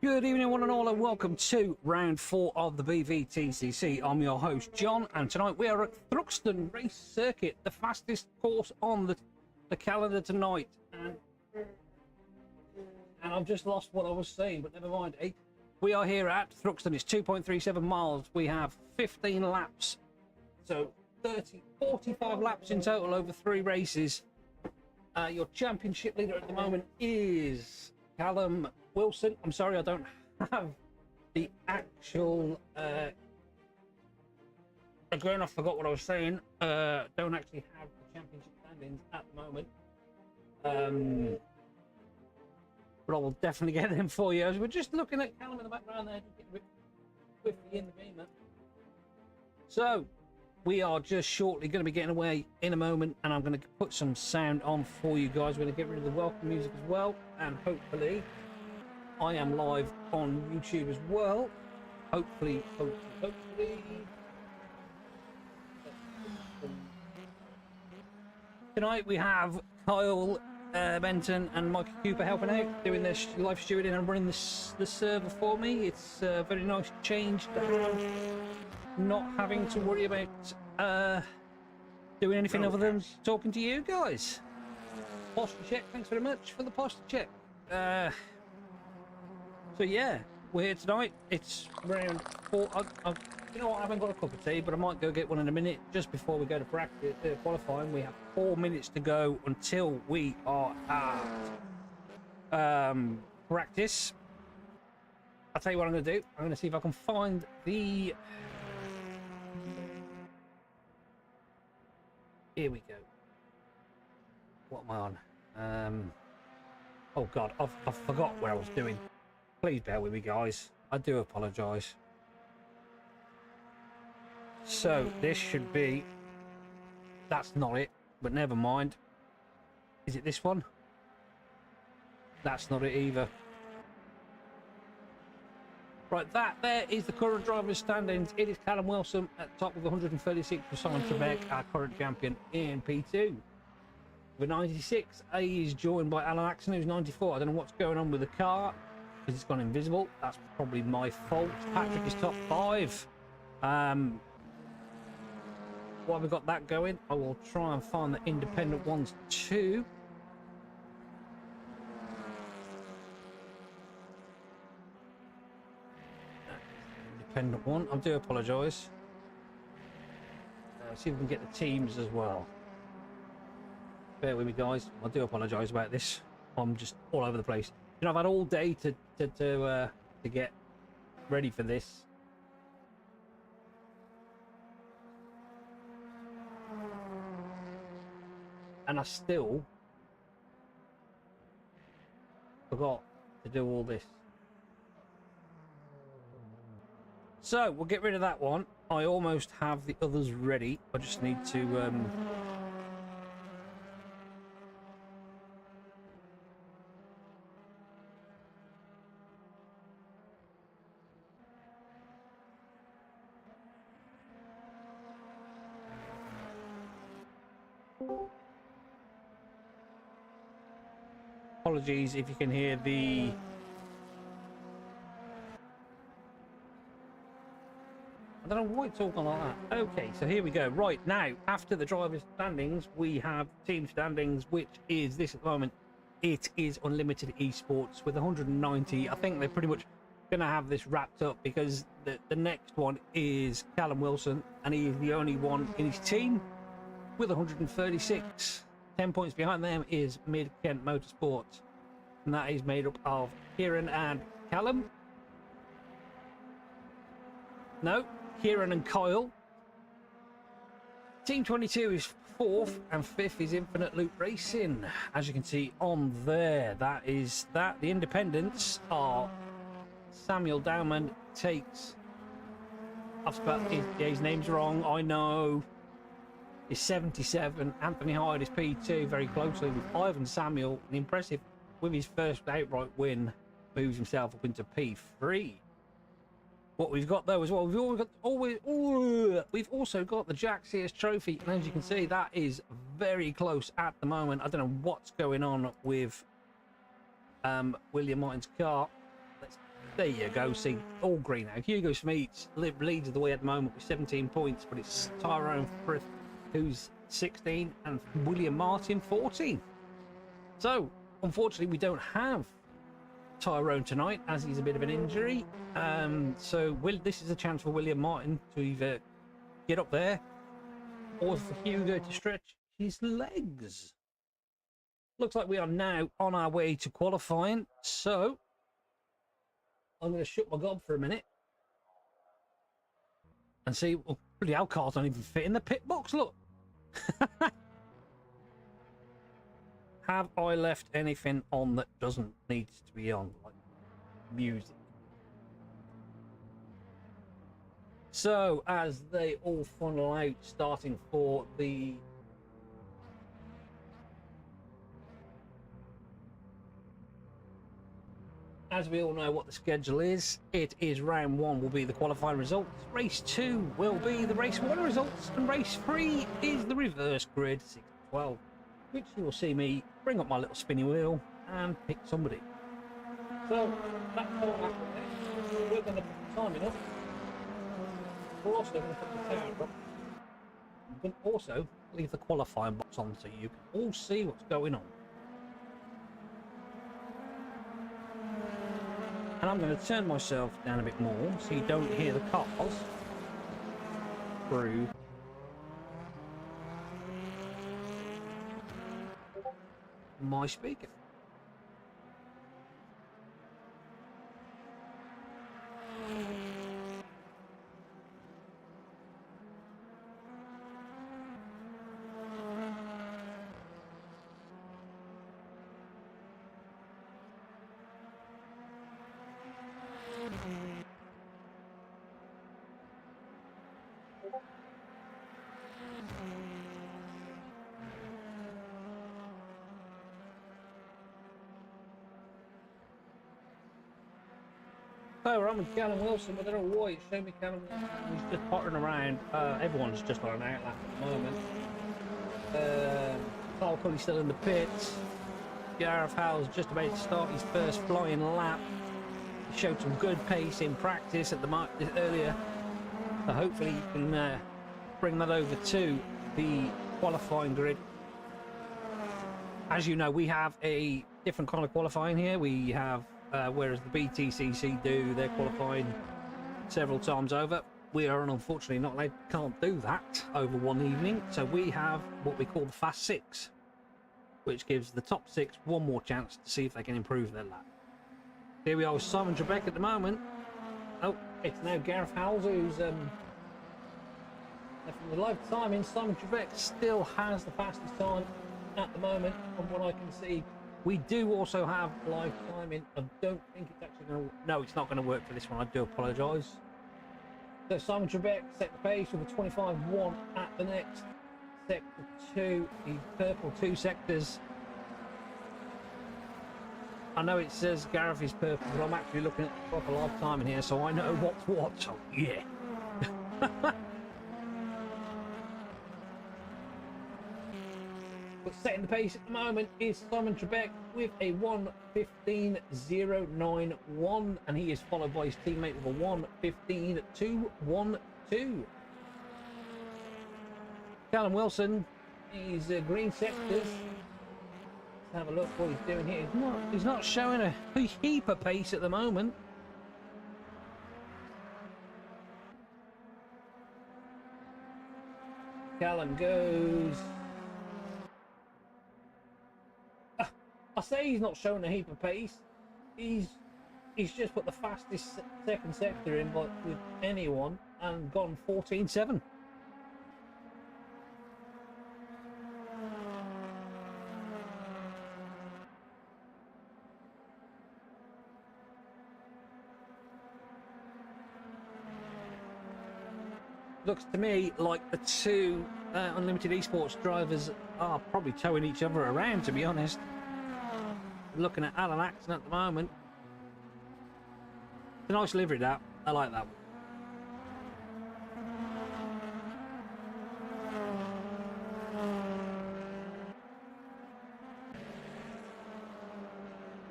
Good evening, one and all, and welcome to round 4 of the Bvtcc. I'm your host, John, and tonight we are at Thruxton Race Circuit, the fastest course on the calendar tonight. And I've just lost what I was saying, but never mind. We are here at Thruxton. It's 2.37 miles. We have 15 laps, so 45 laps in total over 3 races. Your championship leader at the moment is Callum Wilson. I'm sorry, I don't have the actual again, I forgot what I was saying. Don't actually have the championship standings at the moment, but I will definitely get them for you. As we're just looking at Callum in the background there, just getting a bit quickly in the beamer. So we are just shortly going to be getting away in a moment, and I'm going to put some sound on for you guys. We're going to get rid of the welcome music as well, and hopefully I am live on YouTube as well. Hopefully. Tonight we have Kyle Benton and Mike Cooper helping out, doing this live stewarding and running the server for me. It's a very nice change to have not having to worry about doing anything other than talking to you guys. Posture check, thanks very much for the posture check. So yeah, we're here tonight. It's round 4. You know what, I haven't got a cup of tea, but I might go get one in a minute just before we go to practice, qualifying. We have 4 minutes to go until we are at practice. I'll tell you what I'm going to do. I'm going to see if I can find the... Here we go. What am I on? Oh God, I forgot where I was doing. Please bear with me, guys. I do apologise. So this should be... That's not it, but never mind. Is it this one? That's not it either. Right, that there is the current driver's standings. It is Callum Wilson at top with 136 for Simon Trebek, our current champion in P2. With 96, he is joined by Alan Axon, who's 94. I don't know what's going on with the car, because it's gone invisible. That's probably my fault. Patrick is top 5. While we've got that going, I will try and find the independent ones too. Independent one. I do apologise. See if we can get the teams as well. Bear with me, guys. I do apologise about this. I'm just all over the place. You know, I've had all day to get ready for this. And I still forgot to do all this. So we'll get rid of that one. I almost have the others ready. I just need to apologies if you can hear the... I don't know why it's all gone like that. Okay, so here we go. Right, now, after the driver's standings, we have team standings, which is this at the moment. It is Unlimited Esports with 190. I think they're pretty much going to have this wrapped up because the next one is Callum Wilson, and he is the only one in his team with 136. 10 points behind them is Mid-Kent Motorsports, and that is made up of Kieran and Callum. No, Kieran and Kyle. Team 22 is 4th, and 5th is Infinite Loop Racing. As you can see on there, that is that. The independents are Samuel Dowman takes... I've spelled his name's wrong, I know. Is 77. Anthony Hyde is P2, very closely with Ivan Samuel. And impressive with his first outright win, moves himself up into P3. What we've got though as well, we've also got the Jack Sears Trophy, and as you can see, that is very close at the moment. I don't know what's going on with William Martin's car. There you go. See, all green now. Hugo Smeets leads the way at the moment with 17 points, but it's Tyrone Frith who's 16 and William Martin 14. So, unfortunately, we don't have Tyrone tonight as he's a bit of an injury. So this is a chance for William Martin to either get up there or for Hugo to stretch his legs. Looks like we are now on our way to qualifying, so I'm going to shut my gob for a minute and see. Well, bloody hell, cars don't even fit in the pit box, look. Have I left anything on that doesn't need to be on, like music? So, as they all funnel out, starting for the as we all know what the schedule is, it is round 1 will be the qualifying results, race 2 will be the race 1 results, and race 3 is the reverse grid 6-12, which you will see me bring up my little spinny wheel and pick somebody. So that's all happening. We're going to put the timing up. We're also going to put the tower up. We can also leave the qualifying box on so you can all see what's going on. And I'm going to turn myself down a bit more so you don't hear the cars through my speaker. So we're on with Callum Wilson, but they're all white. Show me Callum Wilson. He's just pottering around. Everyone's just on an outlap at the moment. Carl Cully's still in the pits. Gareth Howell's just about to start his first flying lap. He showed some good pace in practice at the earlier. So hopefully you can bring that over to the qualifying grid. As you know, we have a different kind of qualifying here. We have whereas the Bvtcc do their qualifying several times over, we are unfortunately not allowed, can't do that over one evening. So we have what we call the Fast 6, which gives the top 6 one more chance to see if they can improve their lap. Here we are with Simon Trebek at the moment. Oh, it's now Gareth Howells who's from the live timing. Simon Trebek still has the fastest time at the moment from what I can see. We do also have live timing. I don't think it's actually going to... No, it's not going to work for this one. I do apologise. So Simon Trebek set the pace with a 25-1 at the next sector 2. The purple 2 sectors. I know it says Gareth is purple, but I'm actually looking at the proper live timing here, so I know what's what. So yeah. But setting the pace at the moment is Simon Trebek with a 1:15.091, and he is followed by his teammate with a 1:15.212. Callum Wilson is green sectors. Let's have a look what he's doing here. He's not showing a heap of pace at the moment. Callum goes. I say he's not showing a heap of pace. He's just put the fastest second sector in with anyone and gone 14.7. Looks to me like the two Unlimited Esports drivers are probably towing each other around, to be honest. Looking at Alan Axton at the moment. It's a nice livery, that. I like that one.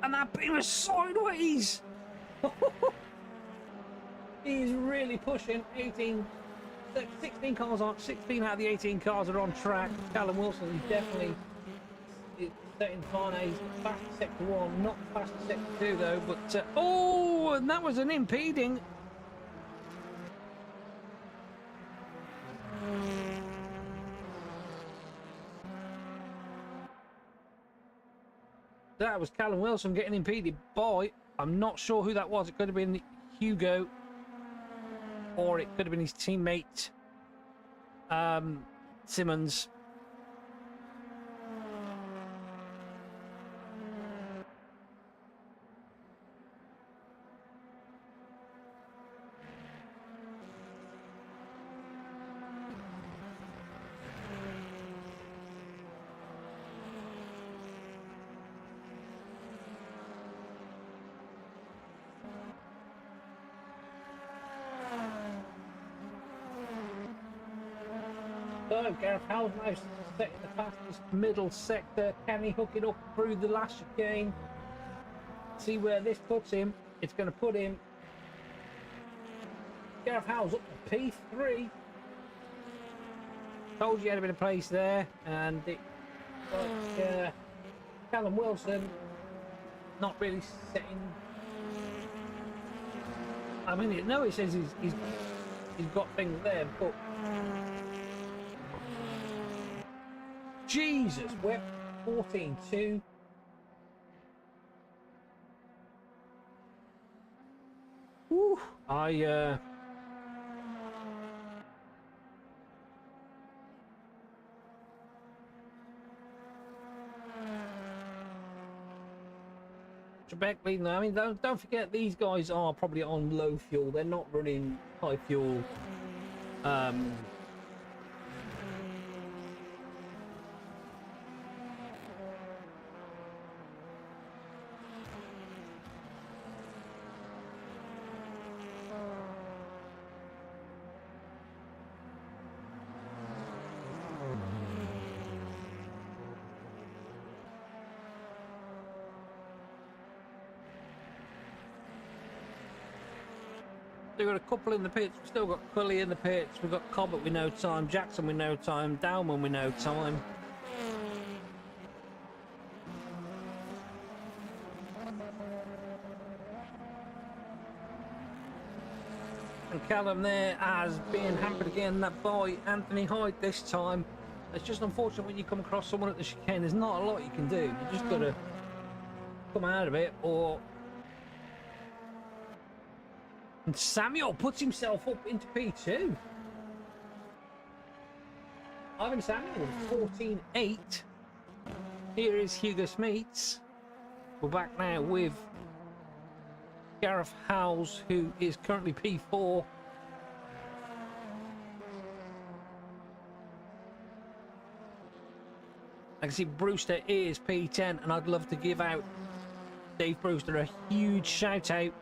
And that beam was sideways! He's really pushing. 16 cars on, 16 out of the 18 cars are on track. Callum Wilson is definitely setting fine. He's fast sector 1, not fast sector 2 though. But oh, and that was an impeding. That was Callum Wilson getting impeded by, I'm not sure who that was. It could have been Hugo, or it could have been his teammate Simmons. So Gareth Howell's now setting the fastest middle sector. Can he hook it up through the last chicane? See where this puts him. It's going to put him. Gareth Howell's up to P3. Told you had a bit of place there, and it got Callum Wilson not really setting. I mean, no, it says he's got things there, but. Jesus, we're 14-2. Woo! Trebek leading. I mean, don't forget these guys are probably on low fuel. They're not running high fuel. We've got a couple in the pits. We've still got Cully in the pits. We've got Cobbett with no time. Jackson with no time. Dowman with no time. And Callum there as being hampered again that by Anthony Hyde this time. It's just unfortunate when you come across someone at the chicane. There's not a lot you can do. You just got to come out of it or... And Samuel puts himself up into P2. Ivan Samuel, 14-8. Here is Hugo Smeets. We're back now with Gareth Howells, who is currently P4. I can see Brewster is P10, and I'd love to give out Dave Brewster a huge shout out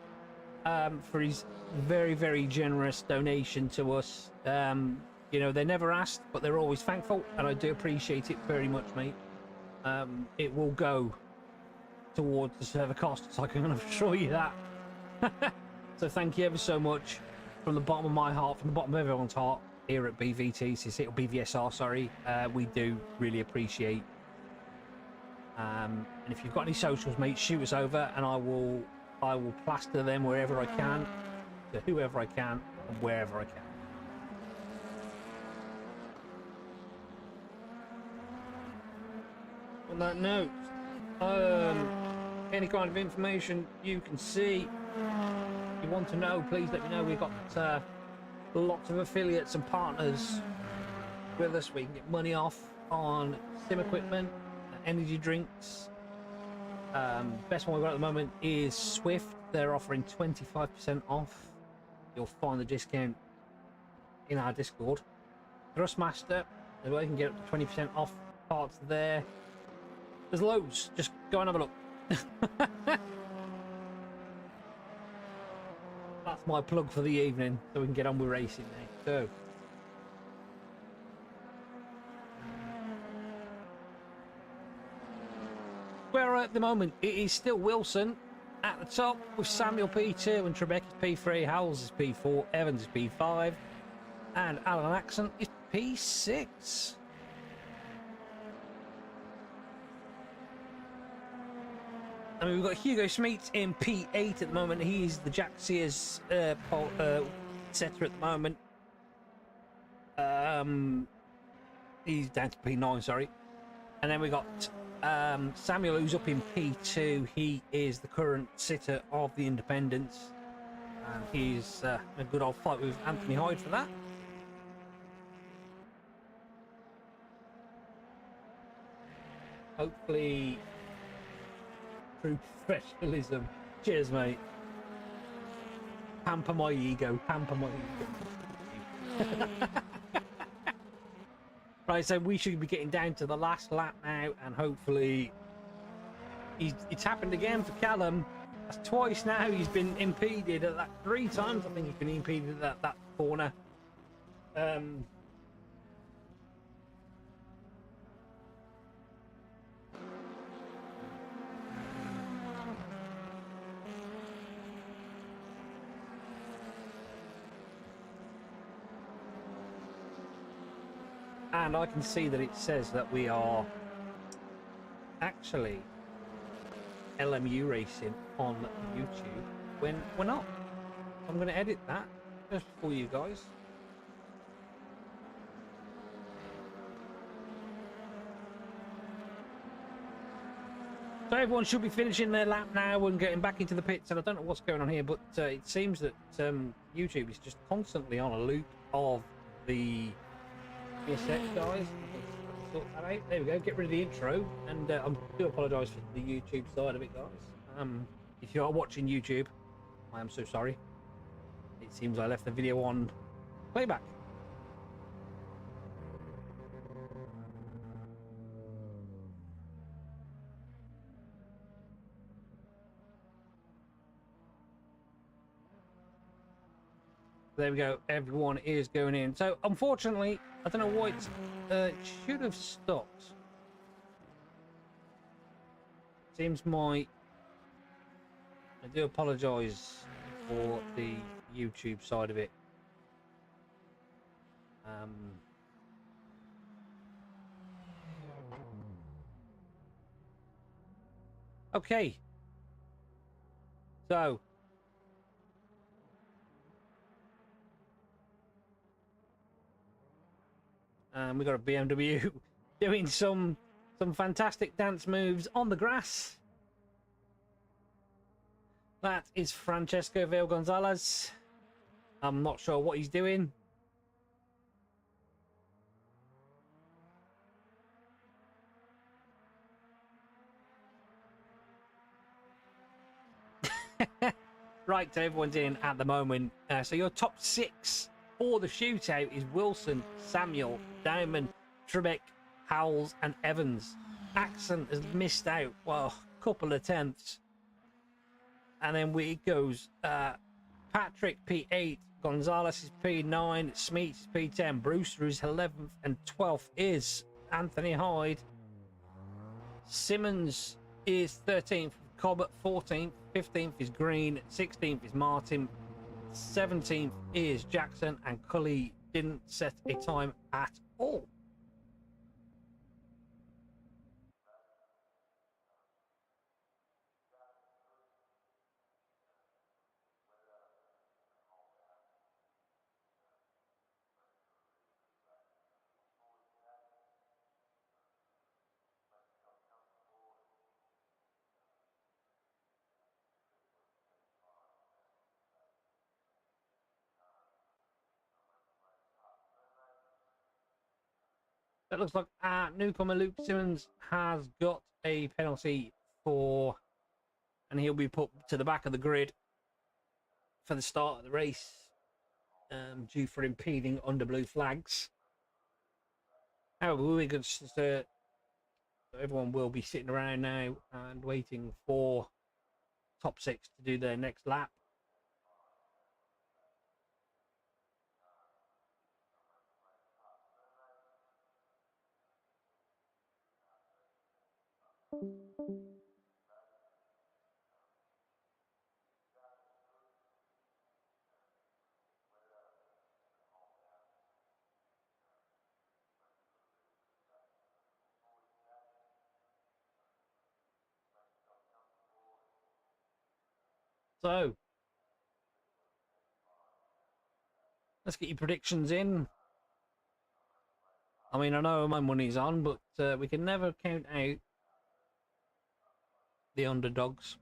for his very, very generous donation to us. You know, they're never asked, but they're always thankful, and I do appreciate it very much, mate. It will go towards the server costs, I can assure you that. So thank you ever so much from the bottom of my heart, from the bottom of everyone's heart here at Bvtcc, or BVSR, sorry. We do really appreciate. And if you've got any socials, mate, shoot us over, and I will plaster them wherever I can, to whoever I can, and wherever I can. On that note, any kind of information you can see, you want to know, please let me know. We've got lots of affiliates and partners with us. We can get money off on sim equipment, energy drinks. Best one we've got at the moment is Swift. They're offering 25% off. You'll find the discount in our Discord. Thrustmaster, as well, you can get up to 20% off parts there. There's loads. Just go and have a look. That's my plug for the evening, so we can get on with racing now. So. Where at the moment it is still Wilson At the top with Samuel P2 and Trebek is P3, Howells is P4, Evans is P5, and Alan Axon is P6. And we've got Hugo Smeets in P8 at the moment. He's the Jack Sears setter at the moment. He's down to P9, sorry. And then we got Samuel, who's up in P2. He is the current sitter of the Independents. And he's a good old fight with Anthony Hyde for that. Hopefully, true professionalism. Cheers, mate. Pamper my ego. Pamper my ego. Right, so we should be getting down to the last lap now, and hopefully it's happened again for Callum. That's twice now he's been impeded at that. 3 times I think he's been impeded at that corner. And I can see that it says that we are actually LMU racing on YouTube when we're not. I'm going to edit that just for you guys. So everyone should be finishing their lap now and getting back into the pits, and I don't know what's going on here, but it seems that YouTube is just constantly on a loop of the PSX guys. Sort that out. There we go. Get rid of the intro, and I do apologise for the YouTube side of it, guys. If you are watching YouTube, I am so sorry. It seems I left the video on playback. There we go. Everyone is going in. So unfortunately, I don't know why it should have stopped. Seems I do apologise for the YouTube side of it. Okay. So we got a BMW doing some fantastic dance moves on the grass. That is Francesco Vale Gonzalez. I'm not sure what he's doing. Right, so everyone's in at the moment. So your top 6 for the shootout is Wilson, Samuel, Diamond, Trebek, Howells, and Evans. Axon has missed out, well, a couple of tenths. And then it goes Patrick P8, Gonzalez is P9, Smeets is P10, Brewster is 11th, and 12th is Anthony Hyde. Simmons is 13th, Cobbett 14th, 15th is Green, 16th is Martin, 17th is Jackson, and Cully didn't set a time at all. It looks like newcomer Luke Simmons has got a penalty for, and he'll be put to the back of the grid for the start of the race, due for impeding under blue flags. However, we're going to, everyone will be sitting around now and waiting for top 6 to do their next lap. So, let's get your predictions in. I mean, I know my money's on, but we can never count out the underdogs.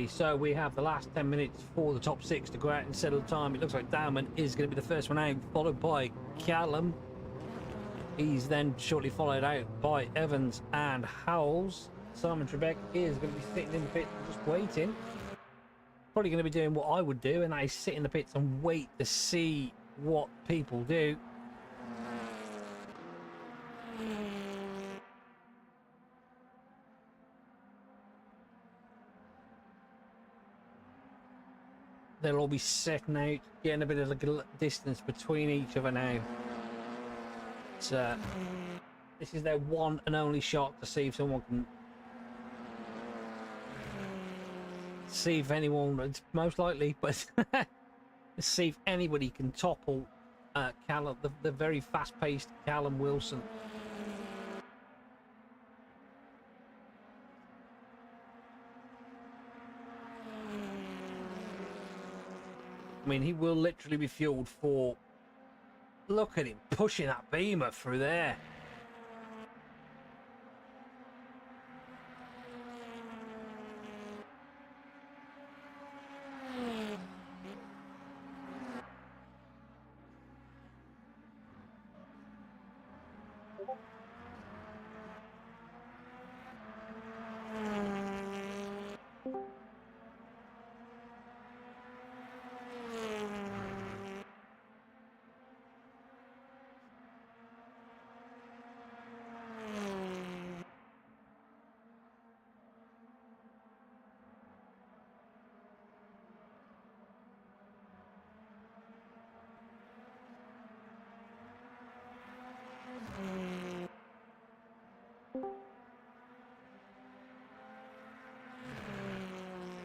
So we have the last 10 minutes for the top 6 to go out and settle time. It looks like Dowman is going to be the first one out, followed by Callum. He's then shortly followed out by Evans and Howells. Simon Trebek is going to be sitting in the pit just waiting. Probably going to be doing what I would do, and that is sit in the pits and wait to see what people do. They'll all be setting out, getting a bit of a distance between each other now. This is their one and only shot to see if someone can... see if anyone... it's most likely, but... see if anybody can topple Callum, the very fast-paced Callum Wilson. I mean, he will literally be fueled for... look at him pushing that Beamer through there.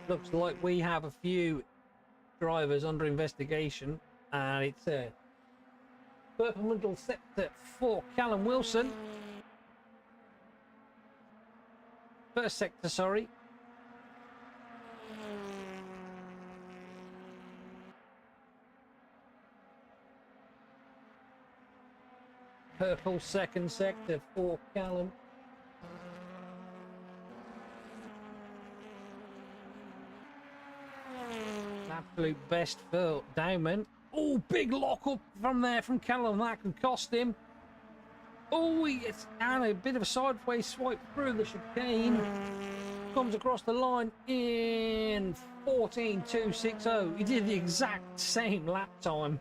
Looks like we have a few drivers under investigation, and it's a purple middle sector for Callum Wilson. First sector, sorry. Purple second sector for Callum. Absolute best for Dowman. Oh, big lock up from there from Callum. That can cost him. Oh, he gets down a bit of a sideways swipe through the chicane. Comes across the line in 14.260. He did the exact same lap time.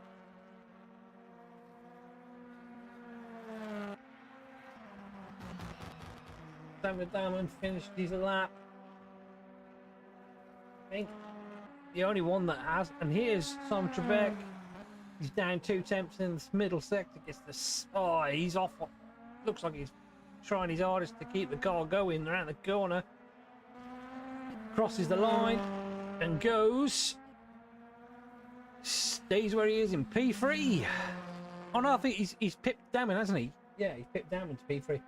David Dowman finished his lap. I think the only one that has, and here's Simon Trebek. He's down 2 tenths in this middle sector. Gets the he's off. Looks like he's trying his hardest to keep the car going around the corner. Crosses the line and goes. Stays where he is in P3. Oh no, I think he's pipped Dowman, hasn't he? Yeah, he's pipped Dowman to P3.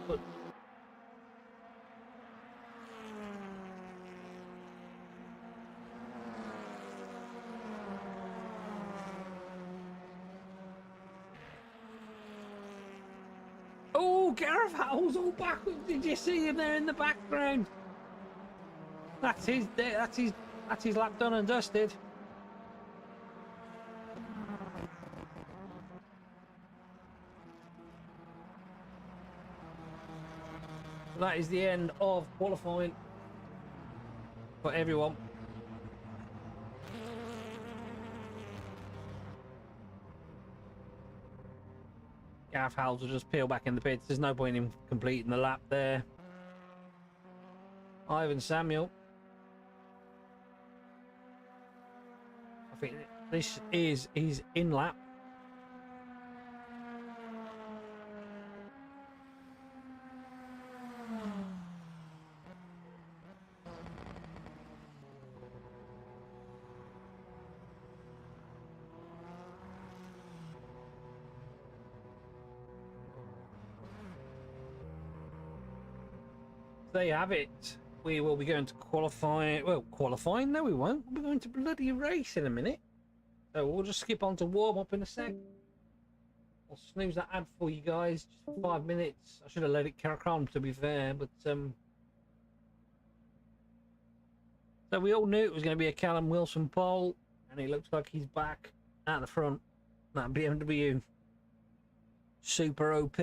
But oh, Gareth Howell's all backwards. Did you see him there in the background? That's his lap done and dusted. That is the end of qualifying for everyone. Gaff Howells will just peel back in the pits. There's no point in completing the lap there. Ivan Samuel. I think this is his in lap. There you have it. We will be going to qualify. Well, qualifying? No, we won't. We're going to bloody race in a minute. So we'll just skip on to warm up in a sec. I'll snooze that ad for you guys just for 5 minutes. I should have let it carry on, to be fair, but so we all knew it was going to be a Callum Wilson pole, and it looks like he's back at the front. That BMW Super OP.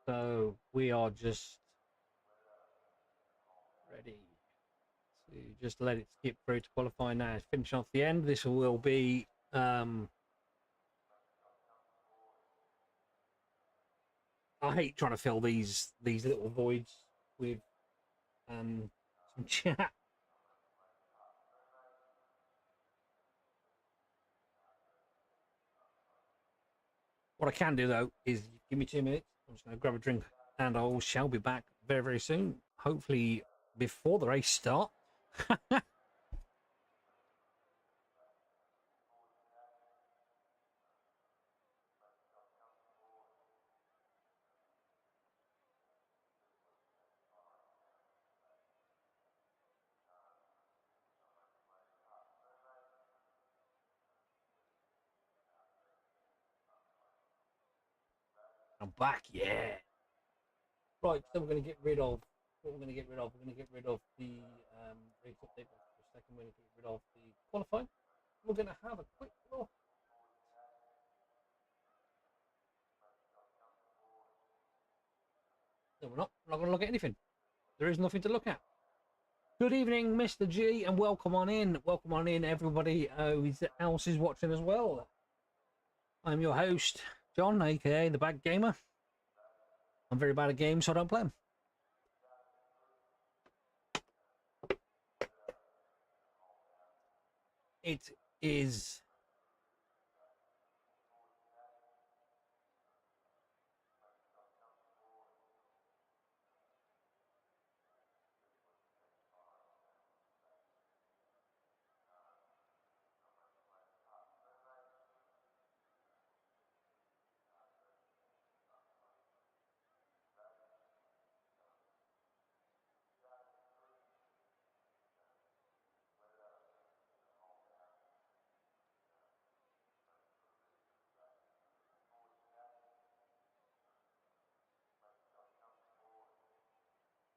So we are just ready to just let it skip through to qualify now. Finish off the end. This will be I hate trying to fill these little voids with some chat. What I can do though is give me 2 minutes. I'm just going to grab a drink, and I shall be back very, very soon. Hopefully before the race start. I'm back, yeah. Right, so we're going to get rid of what we're going to get rid of. We're going to get rid of the race update for a second. We're going to get rid of the qualifying. We're going to have a quick look. No, we're not. We're not going to look at anything. There is nothing to look at. Good evening, Mr. G, and welcome on in. Welcome on in, everybody who else is watching as well. I'm your host, John, aka the Bad Gamer. I'm very bad at games, so I don't play them. It is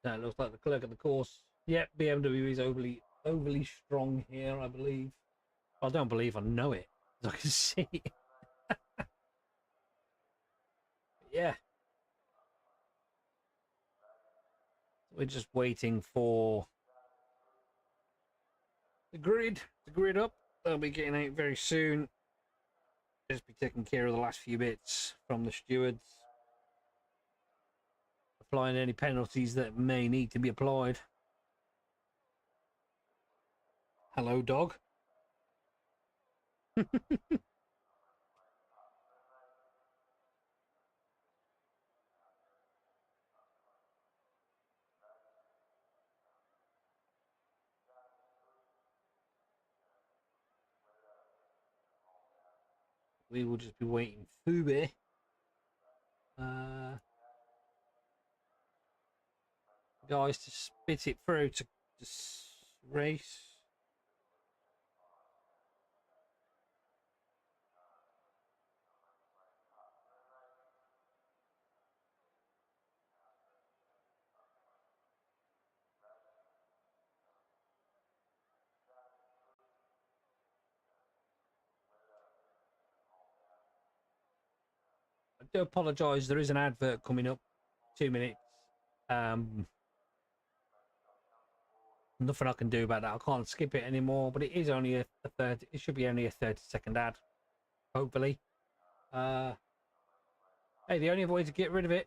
that looks like the clerk of the course. Yep, BMW is overly strong here, I believe. I don't believe, I know it, as I can see. Yeah. We're just waiting for the grid up. They'll be getting out very soon. Just be taking care of the last few bits from the stewards. Applying any penalties that may need to be applied. Hello, dog. we will just be waiting for Fubi. Guys to spit it through to race. I do apologise, there is an advert coming up, 2 minutes. Nothing I can do about that. I can't skip it anymore, but it is only a 30. It should be only a 30-second ad, hopefully. Hey, the only way to get rid of it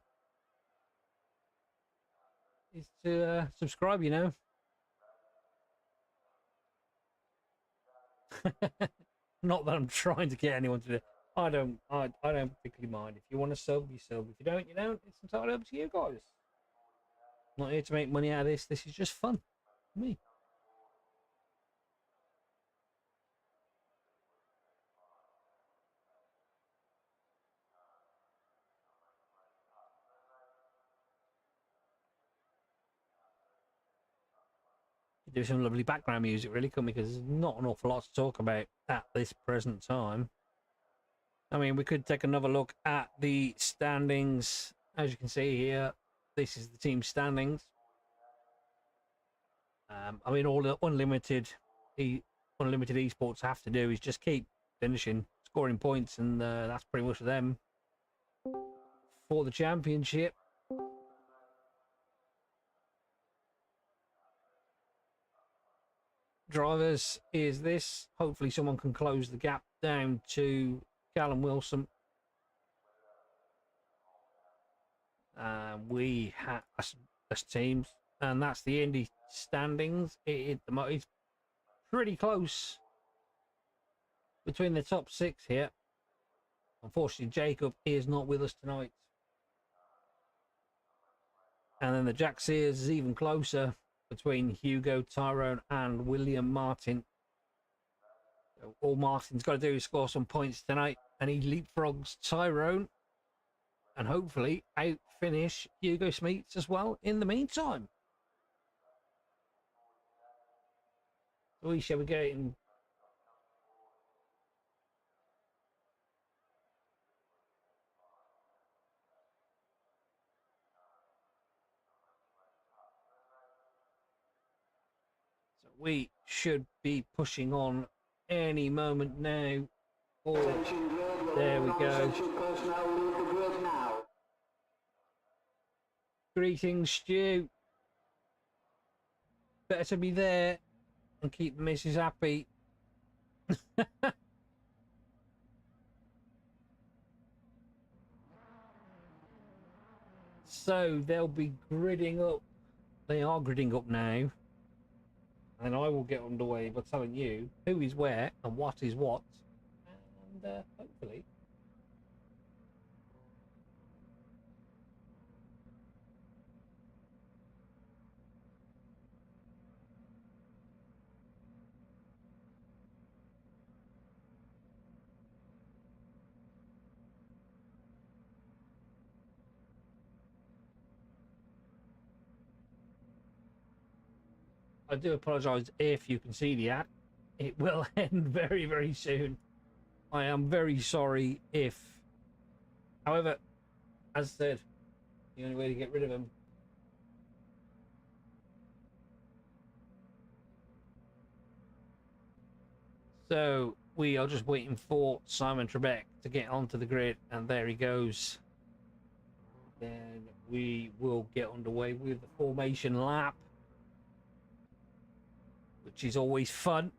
is to subscribe. You know. Not that I'm trying to get anyone to do it. I don't particularly mind. If you want to sub, you sub. If you don't, you don't. It's entirely up to you guys. I'm not here to make money out of this. This is just fun for me. Do some lovely background music, really, couldn't we? Because there's not an awful lot to talk about at this present time. I mean, we could take another look at the standings. As you can see here, this is the team standings. I mean, all the unlimited esports have to do is just keep finishing, scoring points, and that's pretty much them for the championship. Drivers is this. Hopefully someone can close the gap down to Callum Wilson. We have us teams, and that's the Indy standings. It's pretty close between the top 6 here. Unfortunately, Jacob is not with us tonight. And then the Jack Sears is even closer between Hugo, Tyrone, and William Martin. So all Martin's got to do is score some points tonight, and he leapfrogs Tyrone, and hopefully out-finish Hugo Smeets as well in the meantime. So we shall be getting... We should be pushing on any moment now. Oh, there we go. Greetings, Stu. Better to be there and keep the missus happy. So they'll be gridding up. They are gridding up now. And I will get underway by telling you who is where and what is what, and hopefully I do apologise if you can see the ad. It will end very, very soon. I am very sorry if... However, as I said, the only way to get rid of him... So, we are just waiting for Simon Trebek to get onto the grid, and there he goes. Then we will get underway with the formation lap, which is always fun.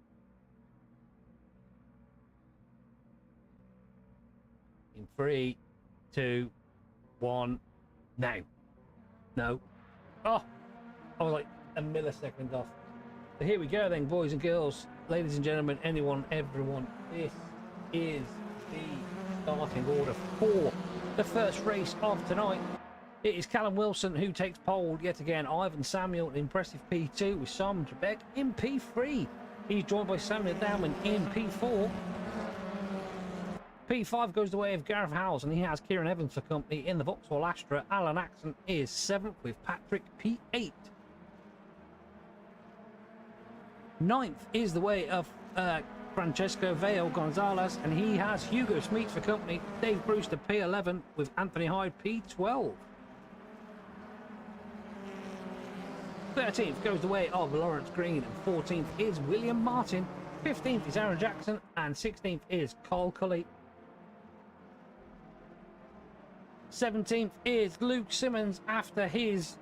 In 3, 2, 1, now. No. Oh, I was like a millisecond off. So here we go then, boys and girls, ladies and gentlemen, anyone, everyone. This is the starting order for the first race of tonight. It is Callum Wilson who takes pole yet again. Ivan Samuel, an impressive P2 with Simon Trebek in P3. He's joined by Samuel Dowman in P4. P5 goes the way of Gareth Howells, and he has Kieran Evans for company in the Vauxhall Astra. Alan Axon is 7th with Patrick P8. 9th is the way of Francesco Vale Gonzalez, and he has Hugo Smeets for company. Dave Brewster P11 with Anthony Hyde P12. 13th goes the way of Lawrence Green, and 14th is William Martin. 15th is Aaron Jackson, and 16th is Cole Cully. 17th is Luke Simmons after his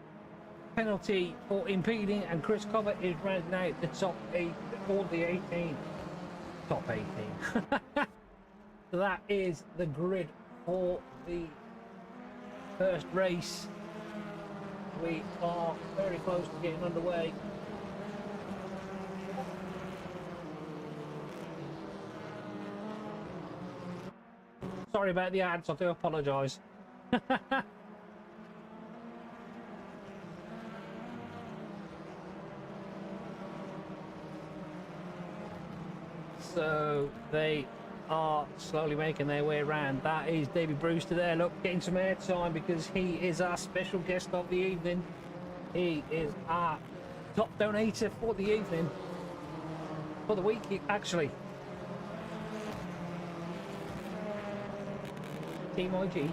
penalty for impeding, and Chris Cover is rounding out the top 8 or the 18. Top 18. So that is the grid for the first race. We are very close to getting underway. Sorry about the ads, I do apologise. So they are slowly making their way around. That is David Brewster there, look, getting some airtime because he is our special guest of the evening. He is our top donator for the evening. For the week, actually. Team IG.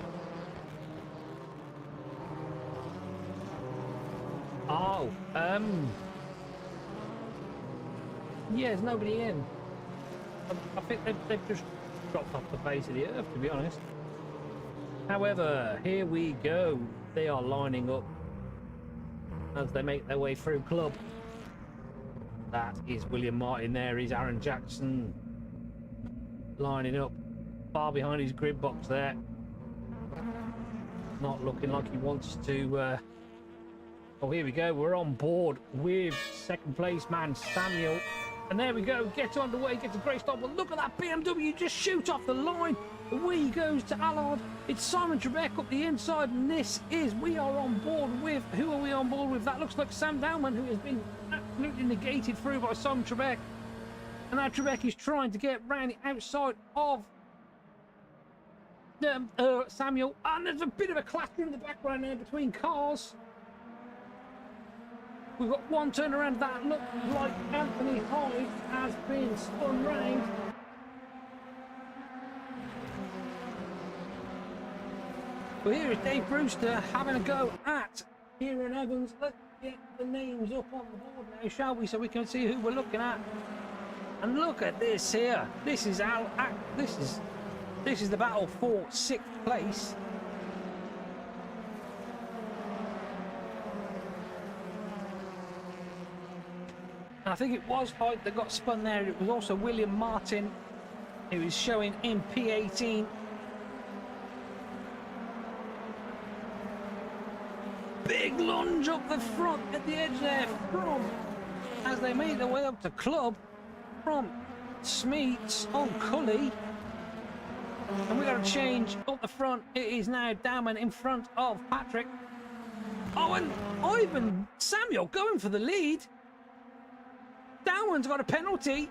Oh, yeah, there's nobody in. I think they've just dropped off the face of the earth, to be honest. However, here we go. They are lining up as they make their way through club. That is William Martin there. Is Aaron Jackson lining up far behind his grid box there. Not looking like he wants to... Oh, here we go. We're on board with second place man Samuel. And there we go, gets underway, gets a great stop. But look at that BMW just shoot off the line. Away he goes to Allard. It's Simon Trebek up the inside, and this is, we are on board with, who are we on board with? That looks like Sam Dowman, who has been absolutely negated through by Simon Trebek. And now Trebek is trying to get round the outside of Samuel. And there's a bit of a clatter in the background there between cars. We've got one turn around that looked like Anthony Hyde has been spun round. Well, here is Dave Brewster having a go at Kieran Evans. Let's get the names up on the board now, shall we, so we can see who we're looking at. And look at this here. This is this is the battle for 6th place. I think it was Hyde that got spun there. It was also William Martin who is showing in P18. Big lunge up the front at the edge there from, as they make their way up to club, from Smeets on Cully. And we got to change up the front. It is now Dowman in front of Patrick. Oh, and Ivan Samuel going for the lead. Dowman's got a penalty.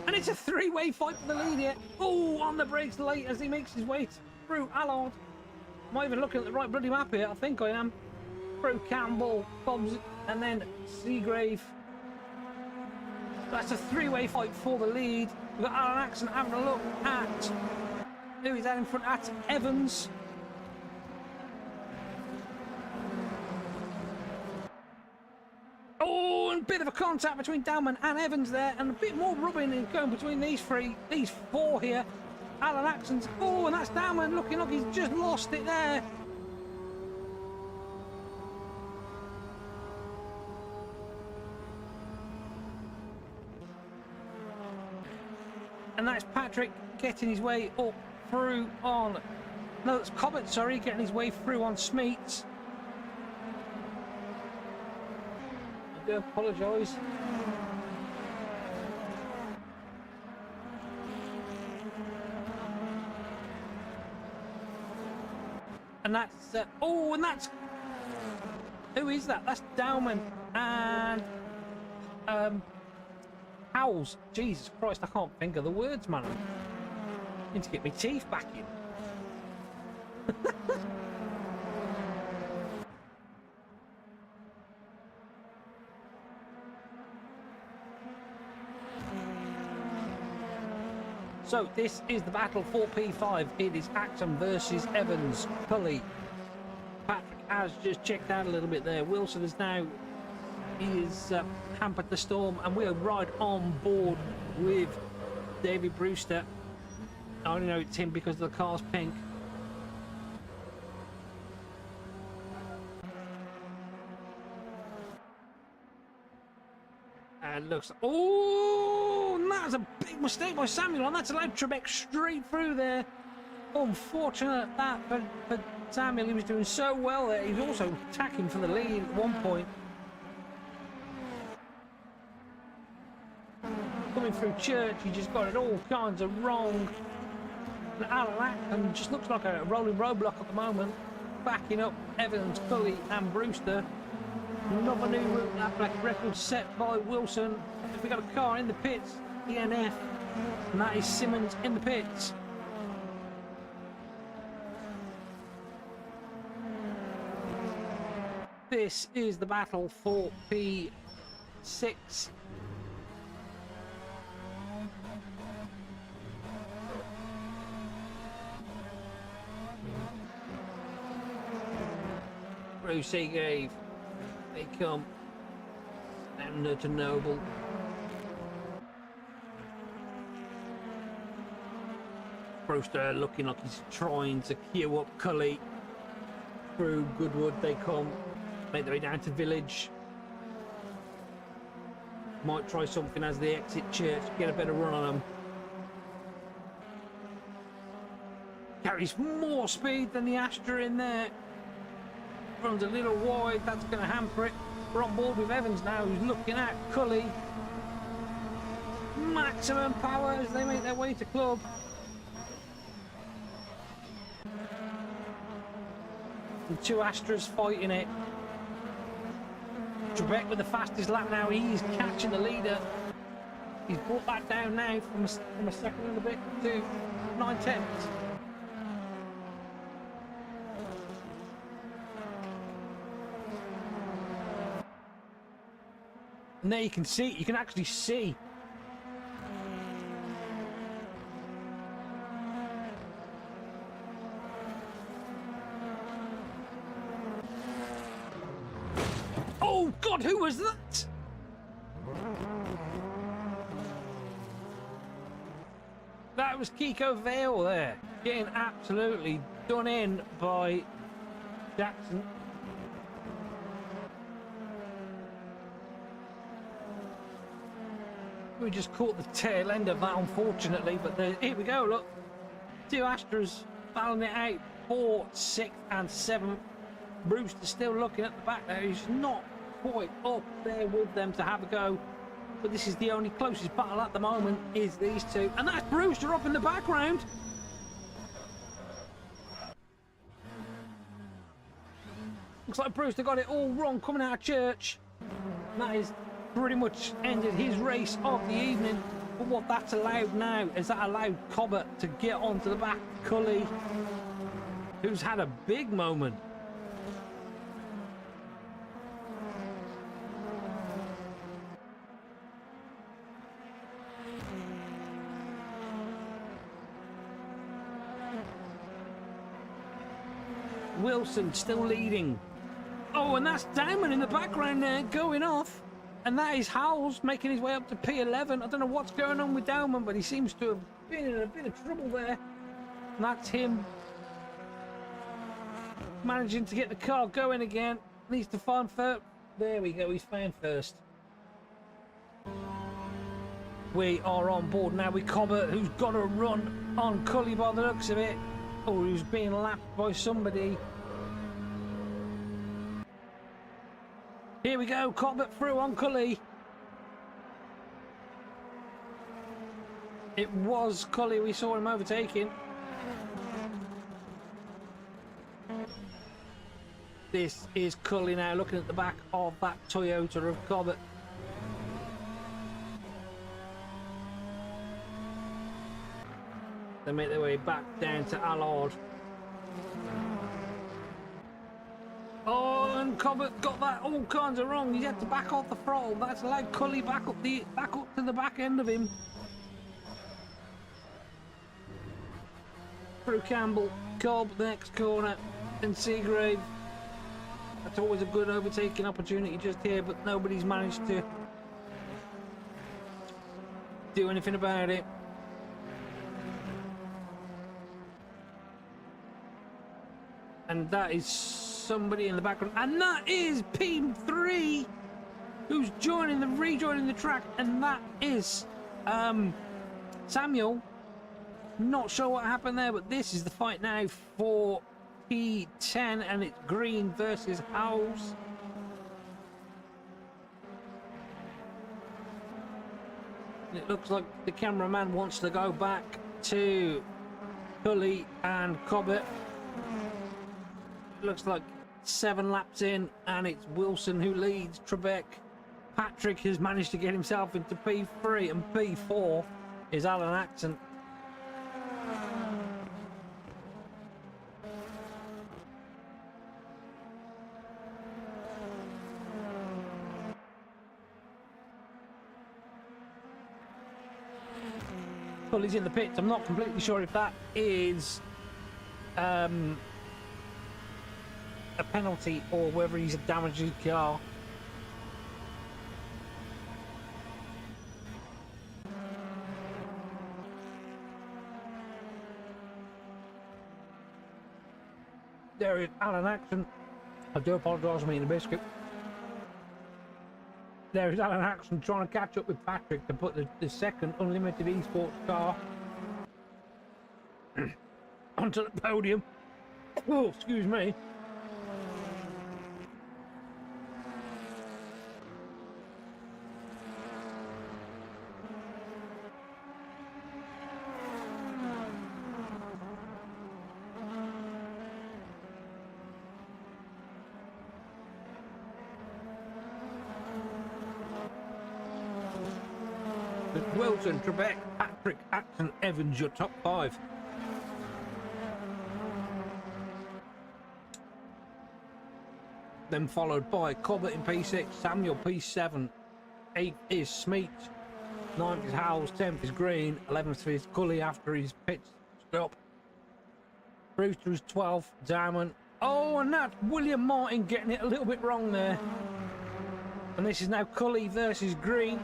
And it's a three-way fight for the lead here. Oh, on the brakes late as he makes his way through Allard. Am I even looking at the right bloody map here? I think I am. Through Campbell, Bobbs, and then Seagrave. That's a three-way fight for the lead. We've got Alan Axon having a look at who is out in front, at Evans. Oh, and a bit of a contact between Dowman and Evans there, and a bit more rubbing and going between these four here. Alan Axon's, oh, and that's Dowman looking like he's just lost it there. And that's Patrick getting his way up through on, no, it's Cobbett, sorry, getting his way through on Smeets. I do apologise. And that's, oh, and that's, who is that? That's Dowman and Howells. Jesus Christ, I can't think of the words, man. Need to get my teeth back in. So this is the battle for P5. It is Axon versus Evans. Cully. Patrick has just checked out a little bit there. Wilson is now hampered the storm, and we are right on board with David Brewster. I only know it's him because the car's pink. And looks, oh, that was a big mistake by Samuel, and that's allowed Trebek straight through there. Unfortunate that for Samuel. He was doing so well there. He was also attacking for the lead at one point. Coming through Church, he just got it all kinds of wrong. And Alan Acton just looks like a rolling roadblock at the moment. Backing up Evans, Cully and Brewster. Another new lap record set by Wilson. We got a car in the pits, DNF, and that is Simmons in the pits. This is the battle for P6. Bruce gave. They come. And to Noble. Brewster looking like he's trying to queue up Cully. Through Goodwood they come. Make their way down to Village. Might try something as they exit Church. Get a better run on them. Carries more speed than the Astra in there. Runs a little wide, that's going to hamper it. We're on board with Evans now, who's looking at Cully. Maximum power as they make their way to club. The two Astras fighting it. Trebek with the fastest lap now, he's catching the leader. He's brought that down now from a second and a bit to 9/10. And there you can actually see. Oh God, who was that? That was Kiko Vale there, getting absolutely done in by Jackson. We just caught the tail end of that, unfortunately, but here we go, look. Two Astras battling it out, 4th, 6th and 7th. Brewster's still looking at the back there. He's not quite up there with them to have a go, but this is the only closest battle at the moment is these two, and that's Brewster up in the background. Looks like Brewster got it all wrong coming out of Church. And that is pretty much ended his race of the evening. But what that's allowed now is that allowed Cobbett to get onto the back. Cully, who's had a big moment. Wilson still leading. Oh, and that's Diamond in the background there going off. And that is Howells making his way up to P11. I don't know what's going on with Dowman, but he seems to have been in a bit of trouble there. And that's him managing to get the car going again. Needs to find first. There we go, he's found first. We are on board now with Cobbett, who's got a run on Cully by the looks of it. Oh, he's being lapped by somebody. Here we go, Cobbett through on Cully. It was Cully we saw him overtaking. This is Cully now looking at the back of that Toyota of Cobbett. They make their way back down to Allard. Oh, and Cobbett got that all kinds of wrong. He had to back off the throttle. That's allowed Cully back up to the back end of him. Through Campbell, Cobb, the next corner, and Seagrave. That's always a good overtaking opportunity just here, but nobody's managed to do anything about it. And that is somebody in the background, and that is P3 who's rejoining the track, and that is Samuel. Not sure what happened there, but this is the fight now for P10, and it's Green versus Howes. It looks like the cameraman wants to go back to Cully and Cobbett. Looks like 7 laps in, and it's Wilson who leads Trebek. Patrick has managed to get himself into P3, and P4 is Alan Axon. Cully's in the pits. I'm not completely sure if that is a penalty or whether he's damaged his car. There is Alan Axon. I do apologise for me in the biscuit. There is Alan Axon trying to catch up with Patrick to put the second unlimited esports car onto the podium. Oh, excuse me. Wilson, Trebek, Patrick, Axon, Evans, your top 5. Then followed by Cobbett in P6, Samuel P7, 8th is Smeet, 9th is Howes, 10th is Green, 11th is Cully after his pit stop. Brewster is 12th, Diamond. Oh, and that's William Martin getting it a little bit wrong there. And this is now Cully versus Green.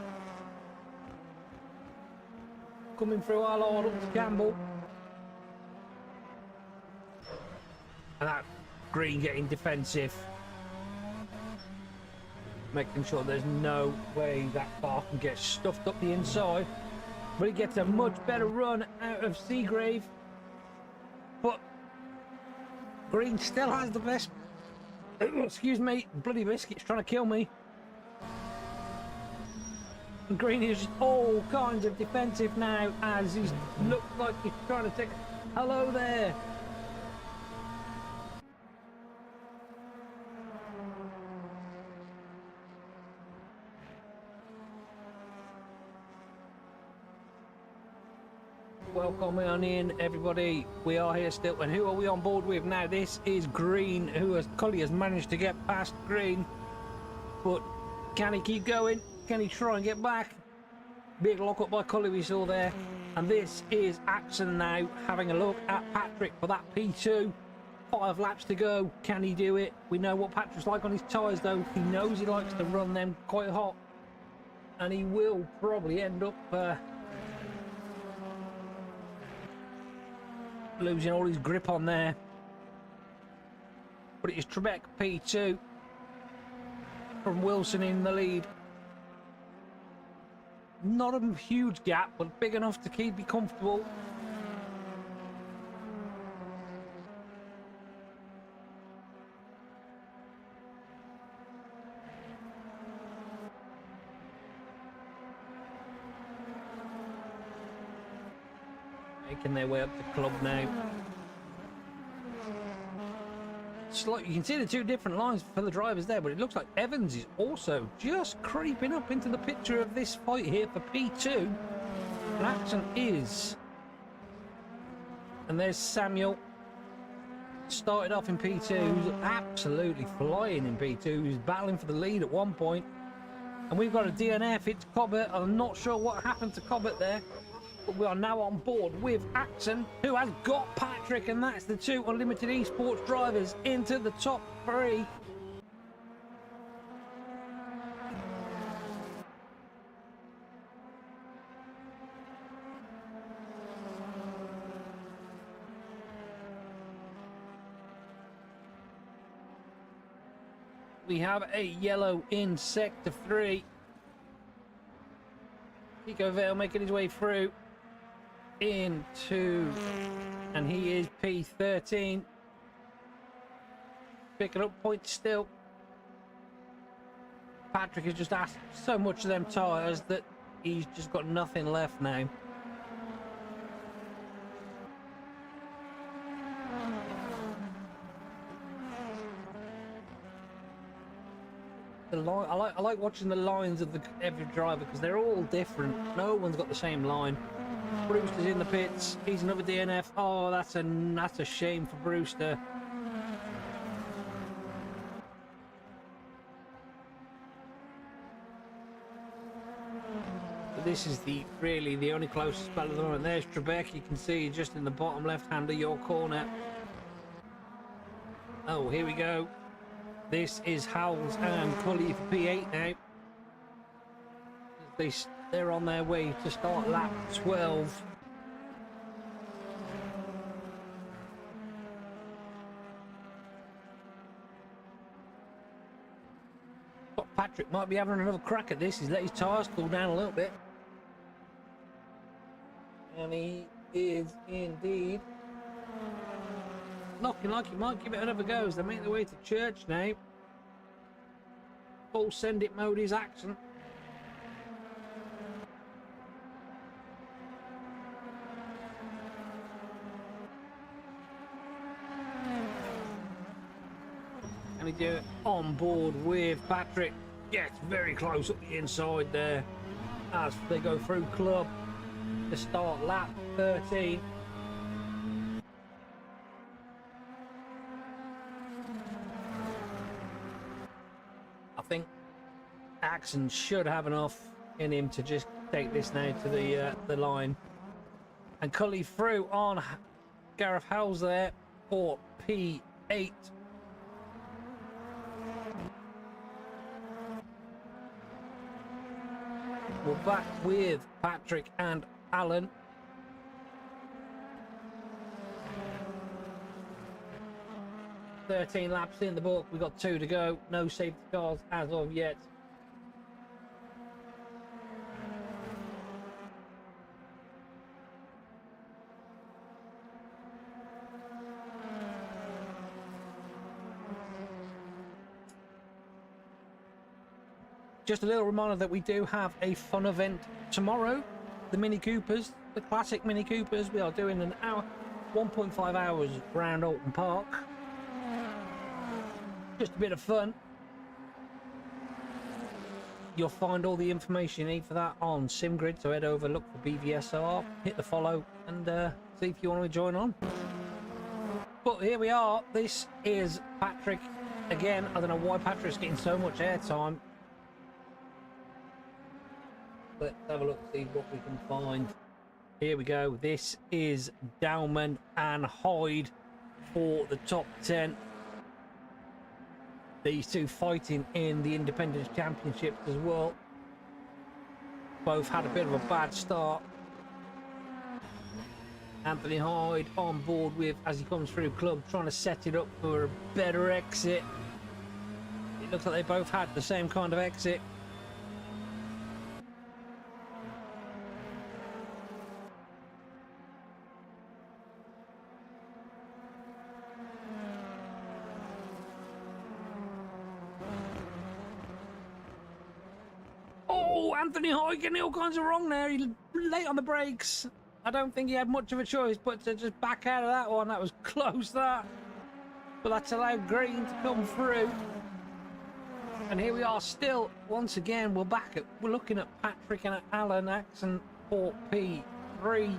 Coming through Allard up to Campbell. And that Green getting defensive. Making sure there's no way that car can get stuffed up the inside. But he gets a much better run out of Seagrave. But Green still has the best. Excuse me, bloody biscuit's trying to kill me. Green is all kinds of defensive now as he looks like he's trying to take. Hello there. Welcome on in, everybody. We are here still, and who are we on board with now? This is Green, Cully has managed to get past Green, but can he keep going? Can he try and get back? Big lock up by Cully we saw there. And this is Axon now having a look at Patrick for that P2. 5 laps to go. Can he do it? We know what Patrick's like on his tyres though. He knows he likes to run them quite hot. And he will probably end up losing all his grip on there. But it is Trebek P2 from Wilson in the lead. Not a huge gap, but big enough to keep you comfortable. Making their way up the club now. You can see the 2 different lines for the drivers there, but it looks like Evans is also just creeping up into the picture of this fight here for P2. And Axon is And there's Samuel. Started off in P2, who's absolutely flying in P2, who's battling for the lead at one point. And we've got a DNF, it's Cobbett. I'm not sure what happened to Cobbett there. But we are now on board with Axon, who has got Patrick, and that's the two Unlimited Esports drivers into the top three. We have a yellow in Sector 3. Nico Vale making his way through into, and he is P13. Picking up points still. Patrick has just asked so much of them tyres that he's just got nothing left now. The line, I like watching the lines of every driver because they're all different. No one's got the same line. Brewster's in the pits. He's another DNF. Oh, that's a shame for Brewster. But this is really the only closest battle at the moment. There's Trebek. You can see just in the bottom left hand of your corner. Oh, here we go. This is Howells and Cully for P8 now. They're on their way to start lap 12. But Patrick might be having another crack at this. He's let his tyres cool down a little bit. And he is indeed looking like he might give it another go as they make their way to church now. Full send it mode is Axon. And he do it on board with Patrick. Gets very close up the inside there as they go through club to start lap 13. I think Axon should have enough in him to just take this now to the line. And Cully through on Gareth Howells there for P8. We're back with Patrick and Alan. "13 laps in the book, we've got 2 to go, no safety cars as of yet." Just a little reminder that we do have a fun event tomorrow. The Mini Coopers, the classic Mini Coopers. We are doing an hour, 1.5 hours round Alton Park. Just a bit of fun. You'll find all the information you need for that on SimGrid, so head over, look for BVSR, hit the follow, and see if you want to join on. But here we are. This is Patrick again. I don't know why Patrick's getting so much airtime. Let's have a look, see what we can find. Here we go. This is Dowman and Hyde for the top 10. These two fighting in the Independence Championships as well. Both had a bit of a bad start. Anthony Hyde on board with, as he comes through club, trying to set it up for a better exit. It looks like they both had the same kind of exit. Anthony Hyde getting all kinds of wrong there. He's late on the brakes. I don't think he had much of a choice but to just back out of that one. That was close, that. But that's allowed green to come through. And here we are still, once again, we're looking at Patrick and Alan Axon for P3.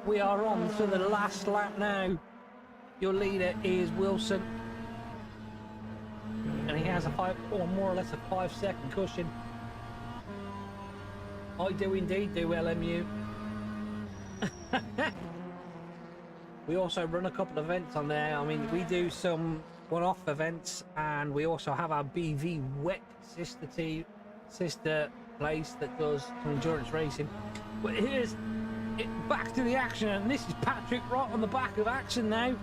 We are on to the last lap now. Your leader is Wilson. And he has a or more or less a 5-second cushion. I do indeed do, LMU. We also run a couple of events on there. I mean, we do some one-off events, and we also have our Bvtcc sister place that does some endurance racing. But here's it, back to the action, and this is Patrick right on the back of action now.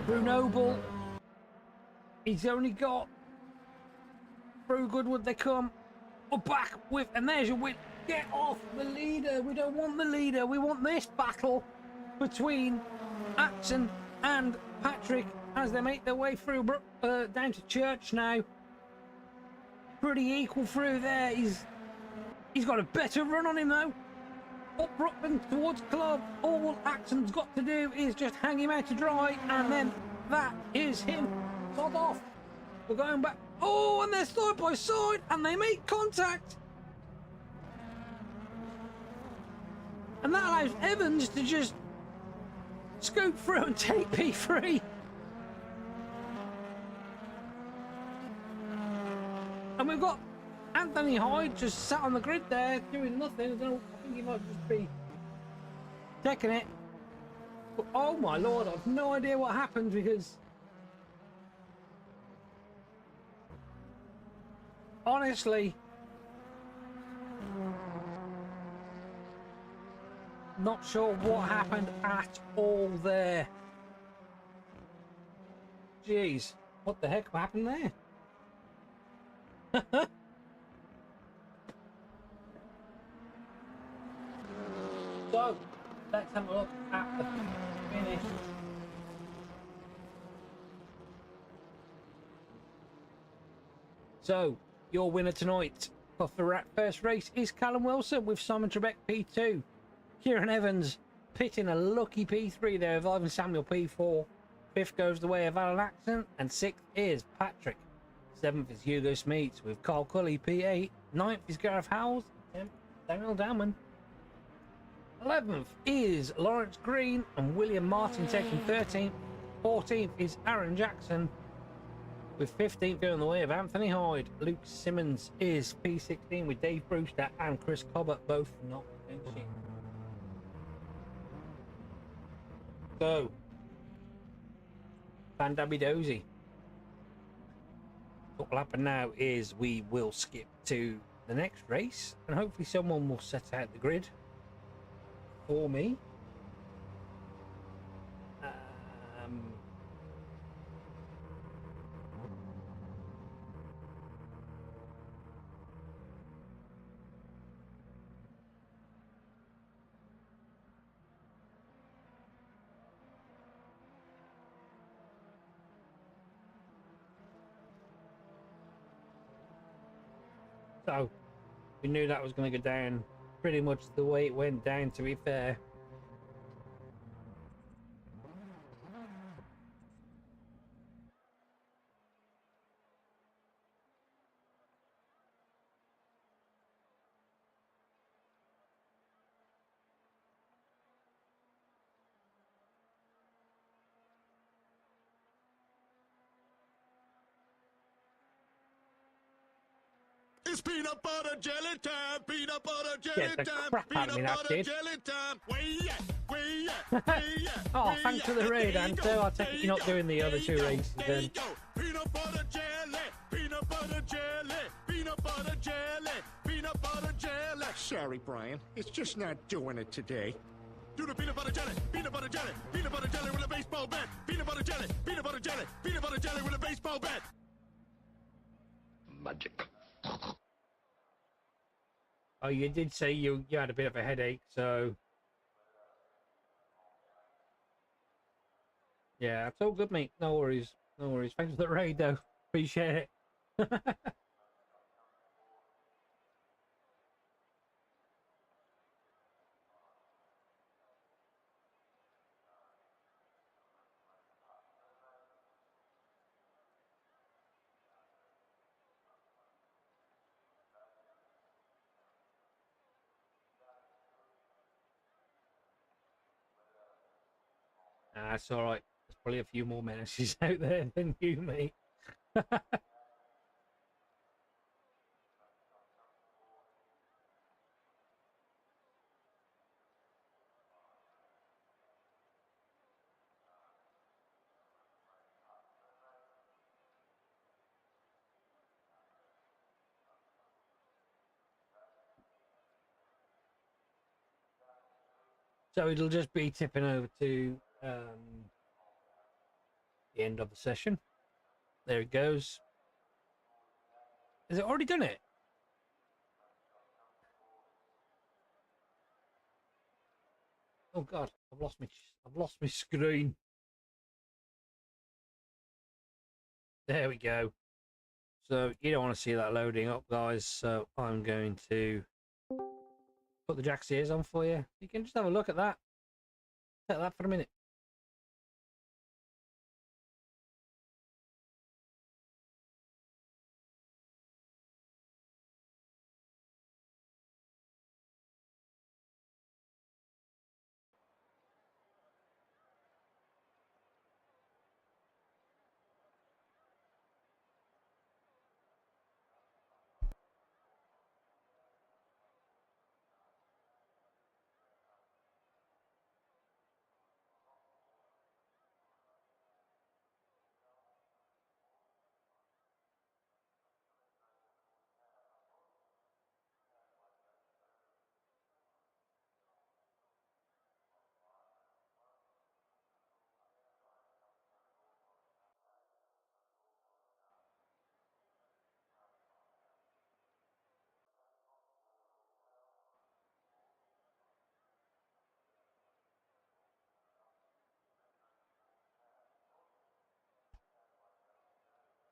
Through Noble, he's only got through Goodwood they come. We're back with, and there's your win. Get off the leader. We don't want the leader. We want this battle between Axon and Patrick as they make their way through down to Church now. Pretty equal through there. He's got a better run on him though. Up Ruckman towards Club. All Axon's got to do is just hang him out to dry, and then that is him. Sod off. We're going back. Oh, and they're side by side, and they make contact. And that allows Evans to just scoop through and take P3. And we've got Anthony Hyde just sat on the grid there doing nothing. I don't know, I think he might just be taking it. But, oh my lord, I've no idea what happened because honestly, not sure what happened at all there. Jeez, what the heck happened there? So, let's have a look at the finish. So, your winner tonight for the first race is Callum Wilson with Simon Trebek P2. Kieran Evans pitting a lucky P3 there with Ivan Samuel P4. 5th goes the way of Alan Axon, and 6th is Patrick. 7th is Hugo Smeets with Carl Cully P8. 9th is Gareth Howells. 10th, Daniel Dowman. 11th is Lawrence Green and William Martin taking 13th. 14th is Aaron Jackson with 15th going the way of Anthony Hyde. Luke Simmons is P16 with Dave Brewster and Chris Cobbett, both not finishing. So, Bandabby Dozy. What will happen now is we will skip to the next race, and hopefully someone will set out the grid for me. So, we knew that was going to go down pretty much the way it went down, to be fair. It's peanut butter jelly time, peanut butter jelly Get the time, crap out of me, peanut that butter kid. jelly time. Where you at? Where you at? Where you at? Oh, Where thanks you for the at? raid, There you Anto. go. I take it you're not doing the other 2 races There then. you go. Peanut butter jelly, peanut butter jelly, peanut butter jelly, peanut butter jelly. Sorry, Brian. It's just not doing it today. Do the peanut butter jelly, peanut butter jelly, peanut butter jelly with a baseball bat. Peanut butter jelly, peanut butter jelly, peanut butter jelly with a baseball bat. Magic. Oh, you did say you had a bit of a headache, so yeah, it's all good, mate. No worries, no worries. Thanks for the raid, though. Appreciate it. That's all right. There's probably a few more menaces out there than you, mate. So it'll just be tipping over to the end of the session. There it goes. Has it already done it? Oh God, I've lost my screen. There we go. So you don't want to see that loading up, guys. So I'm going to put the Jack's ears on for you. You can just have a look at that. Look at that for a minute.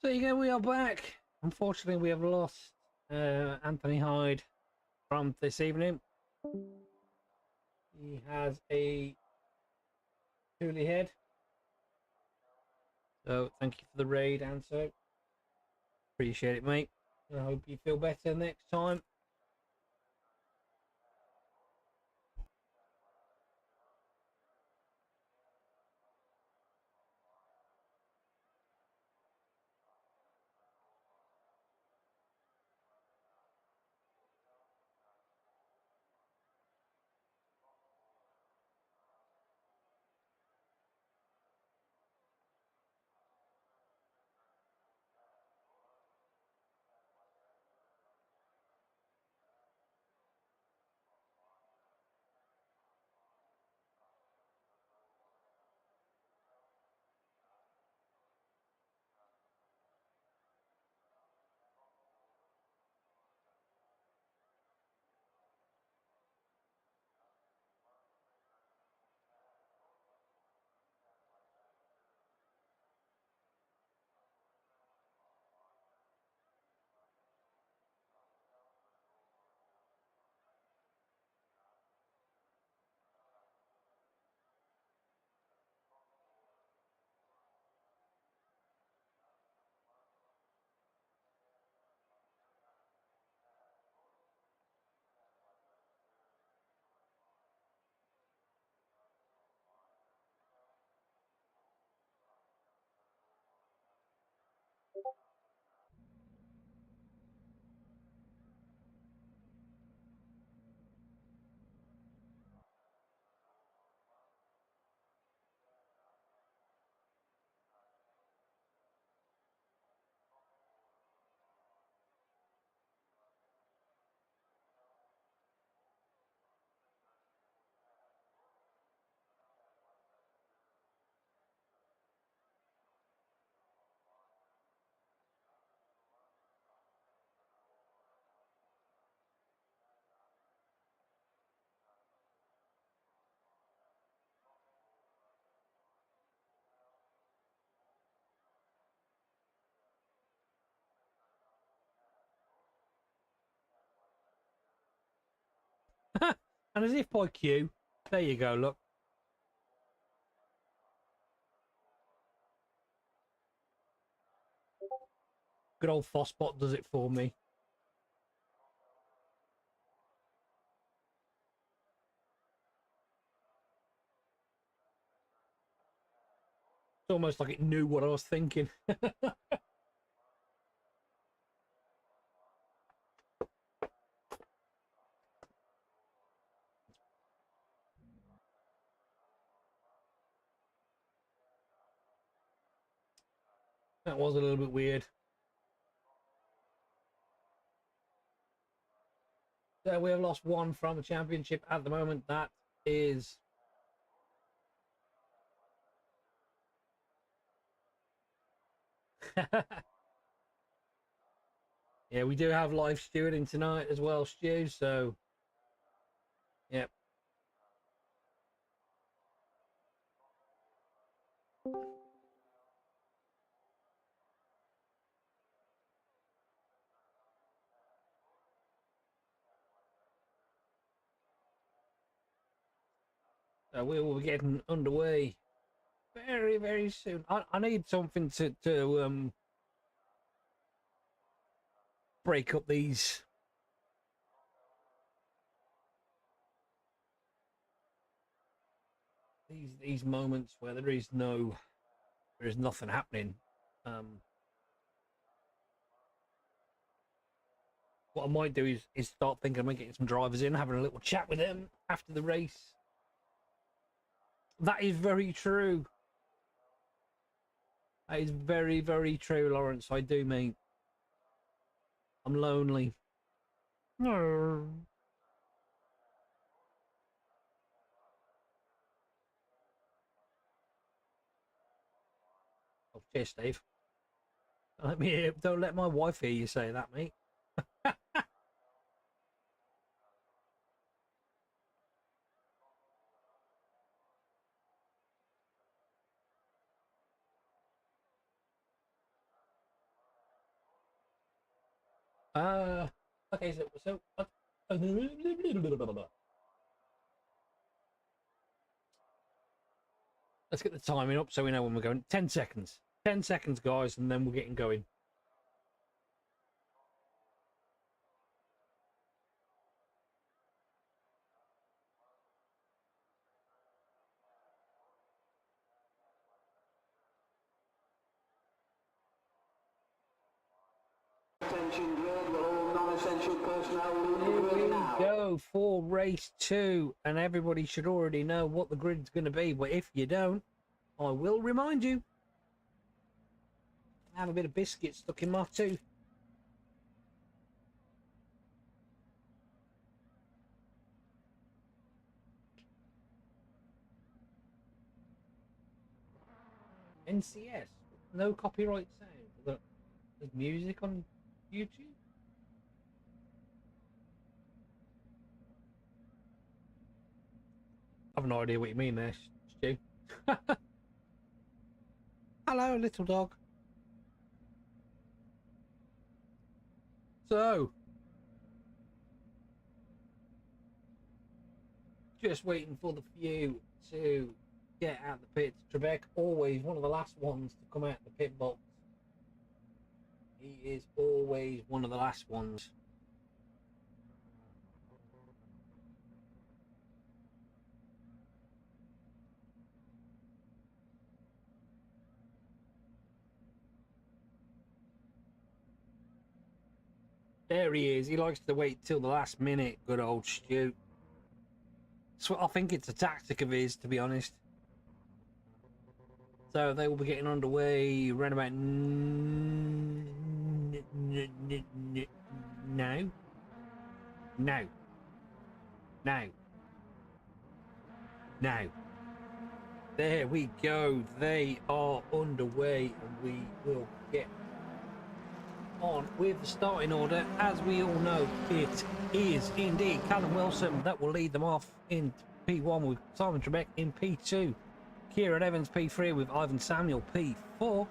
So you go, we are back. Unfortunately, we have lost Anthony Hyde from this evening. He has a toolie head. So thank you for the raid, Anso. Appreciate it, mate. I hope you feel better next time. And as if by cue, there you go, look. Good old Fossbot does it for me. It's almost like it knew what I was thinking. That was a little bit weird. So we have lost one from the championship at the moment. That is yeah, we do have live stewarding tonight as well, Stu, so yep. So we will be getting underway very, very soon. I need something to break up these moments where there is nothing happening. What I might do is start thinking about getting some drivers in, having a little chat with them after the race. That is very true. That is very, very true, Lawrence. I do, mate. I'm lonely. No. Oh, cheers, Steve. Don't let my wife hear you say that, mate. Okay, so let's get the timing up so we know when we're going. 10 seconds. 10 seconds, guys, and then we're getting going. Attention grid, will all non-essential personnel leave the Here grid we now. go for race 2, and everybody should already know what the grid's going to be, but if you don't, I will remind you. I have a bit of biscuit stuck in my tooth. NCS, no copyright sound. There's music on YouTube. I have no idea what you mean there, Stu. Hello, little dog. So, just waiting for the few to get out the pits. Trebek, always one of the last ones to come out the pit box. He is always one of the last ones. There he is. He likes to wait till the last minute, good old Stu. So I think it's a tactic of his, to be honest. So they will be getting underway around about now. There we go. They are underway, and we will get on with the starting order. As we all know, it is indeed Callum Wilson that will lead them off in P1 with Simon Trebek in P2, Kieran Evans P3 with Ivan Samuel P4,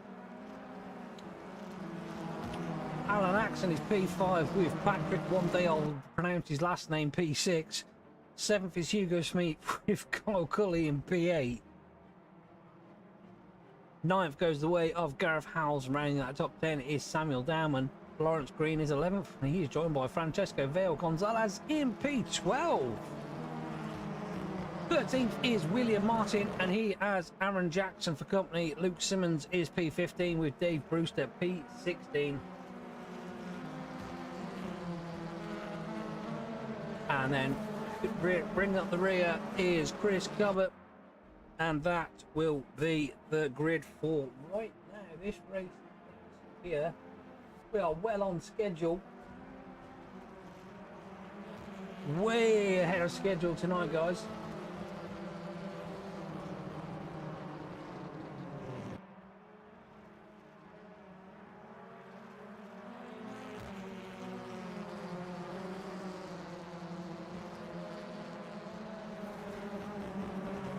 Alan Axon is P5 with Patrick, one day I'll pronounce his last name, P6. 7th is Hugo Smith with Kyle Cully in P8. 9th goes the way of Gareth Howells, rounding that top 10 is Samuel Dowman. Lawrence Green is 11th, and he is joined by Francesco Vale Gonzalez in P12. 13th is William Martin, and he has Aaron Jackson for company. Luke Simmons is P15 with Dave Brewster P16. And then bringing up the rear is Chris Cubbett, and that will be the grid for right now. This race here, we are well on schedule. Way ahead of schedule tonight, guys.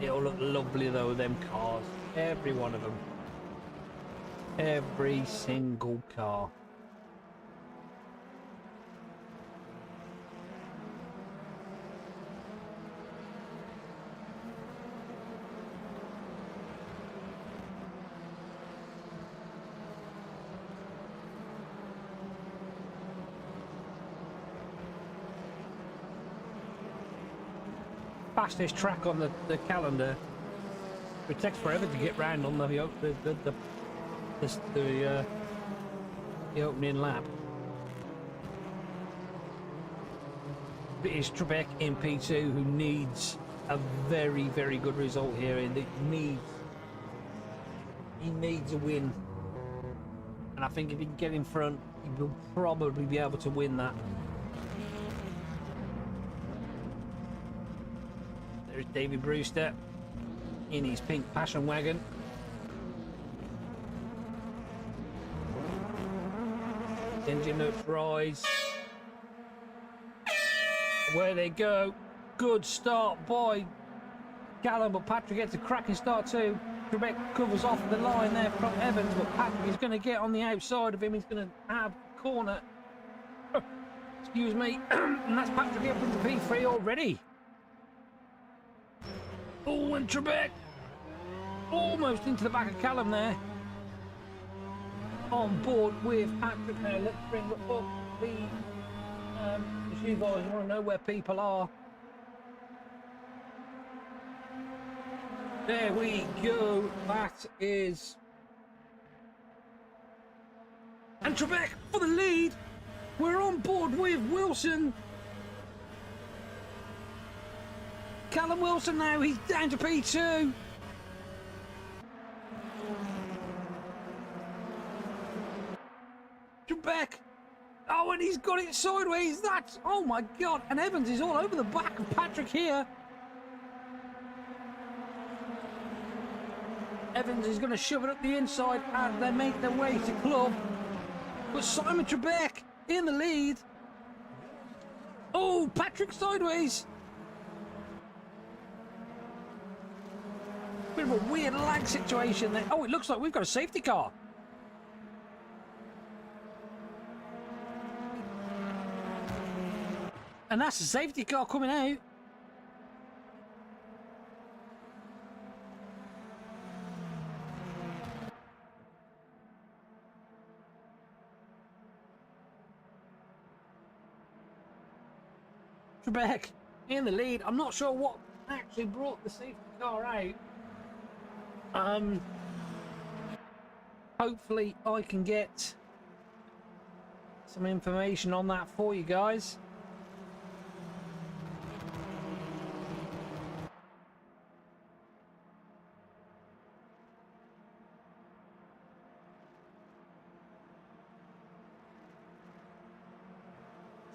It'll look lovely though, them cars. Every one of them. Every single car. Fastest track on the calendar. It takes forever to get round on the opening lap. It is Trebek in P2 who needs a very, very good result here, and he needs a win. And I think if he can get in front, he will probably be able to win that. There's David Brewster in his pink passion wagon. Engine notes rise. Where they go. Good start by Callum, but Patrick gets a cracking start too. Trebek covers off the line there from Evans, but Patrick is going to get on the outside of him. He's going to have a corner. Excuse me. And that's Patrick up into P3 already. Oh, and Trebek almost into the back of Callum there. On board with Patrick now. Let's bring up the you guys want to know where people are. There we go. That is. And Trebek for the lead. We're on board with Wilson. Callum Wilson now, he's down to P2. Trebek. Oh, and he's got it sideways. That's, oh my God. And Evans is all over the back of Patrick here. Evans is going to shove it up the inside and they make their way to club. But Simon Trebek in the lead. Oh, Patrick sideways. Bit of a weird lag situation there. Oh, it looks like we've got a safety car. And that's a safety car coming out. Trebek in the lead. I'm not sure what actually brought the safety car out. Hopefully I can get some information on that for you guys.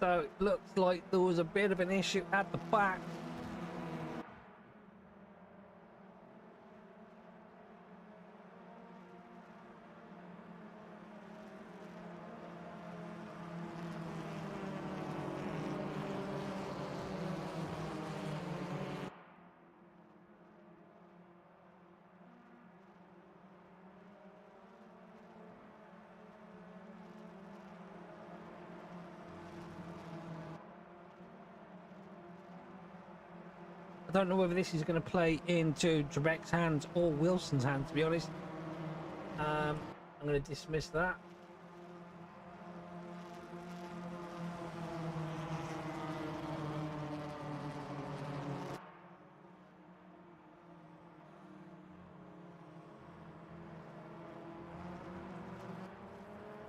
So it looks like there was a bit of an issue at the back. I don't know whether this is going to play into Trebek's hands or Wilson's hands, to be honest. I'm going to dismiss that.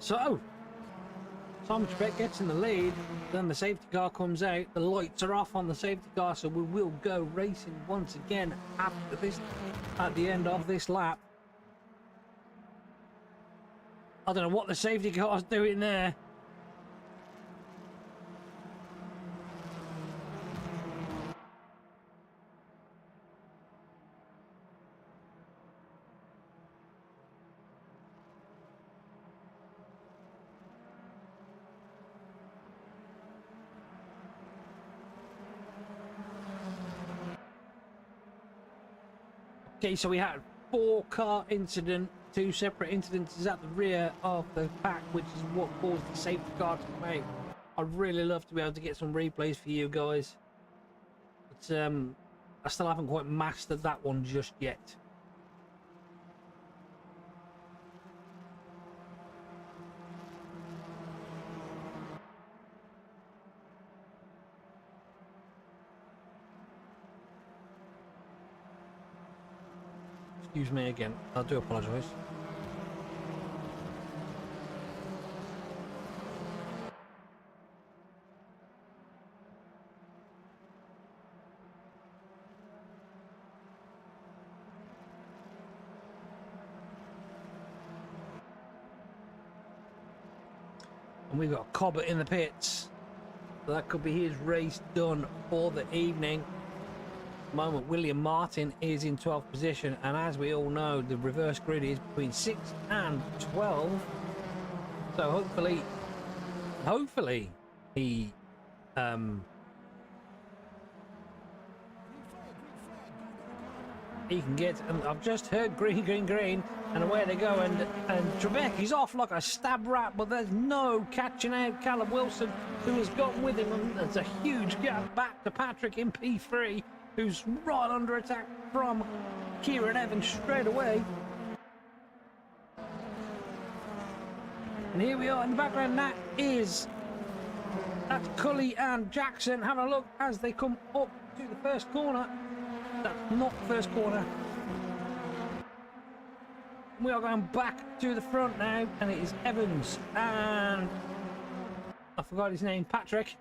So, Simon Trebek gets in the lead, then the safety car comes out, the lights are off on the safety car, so we will go racing once again at the end of this lap. I don't know what the safety car's doing there. Okay, so we had 4-car incident, 2 separate incidences at the rear of the pack, which is what caused the safety car to come out. I'd really love to be able to get some replays for you guys, but I still haven't quite mastered that one just yet. Excuse me again, I do apologise. And we've got Cobbett in the pits. So that could be his race done for the evening. At the moment, William Martin is in 12th position, and as we all know, the reverse grid is between 6 and 12. So hopefully he can get, and I've just heard green, green, green, and away they go, and Trebek, he's off like a stab rat, but there's no catching out Callum Wilson, who has got with him, and there's a huge gap back to Patrick in P3, who's right under attack from Kieran Evans straight away. And here we are in the background, that's Cully and Jackson having a look as they come up to the first corner. That's not the first corner. We are going back to the front now, and it is Evans and I forgot his name, Patrick.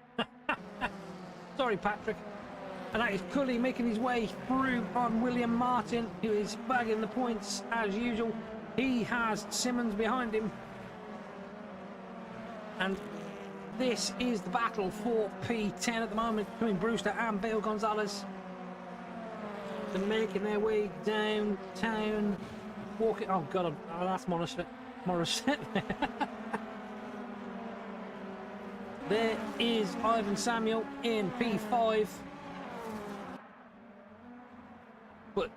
Sorry, Patrick. And that is Cully making his way through on William Martin, who is bagging the points as usual. He has Simmons behind him. And this is the battle for P10 at the moment between Brewster and Bale Gonzalez. They're making their way downtown, walking. Oh god, that's Morissette. There is Ivan Samuel in P5, but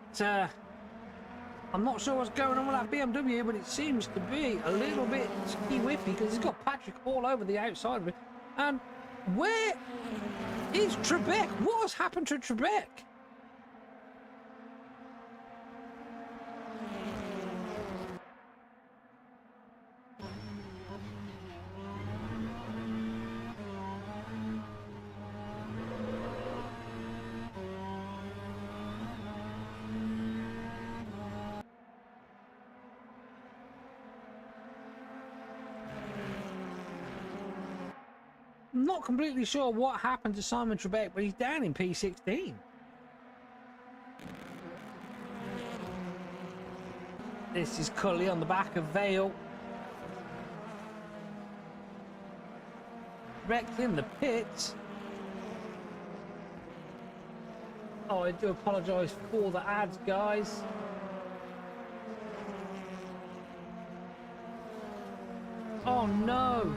I'm not sure what's going on with that BMW, but it seems to be a little bit ski-whiffy because it's got Patrick all over the outside of it. And where is Trebek? What has happened to Trebek? I'm not completely sure what happened to Simon Trebek, but he's down in P16. This is Cully on the back of Vale. Trebek's in the pits. Oh, I do apologise for the ads, guys. Oh no!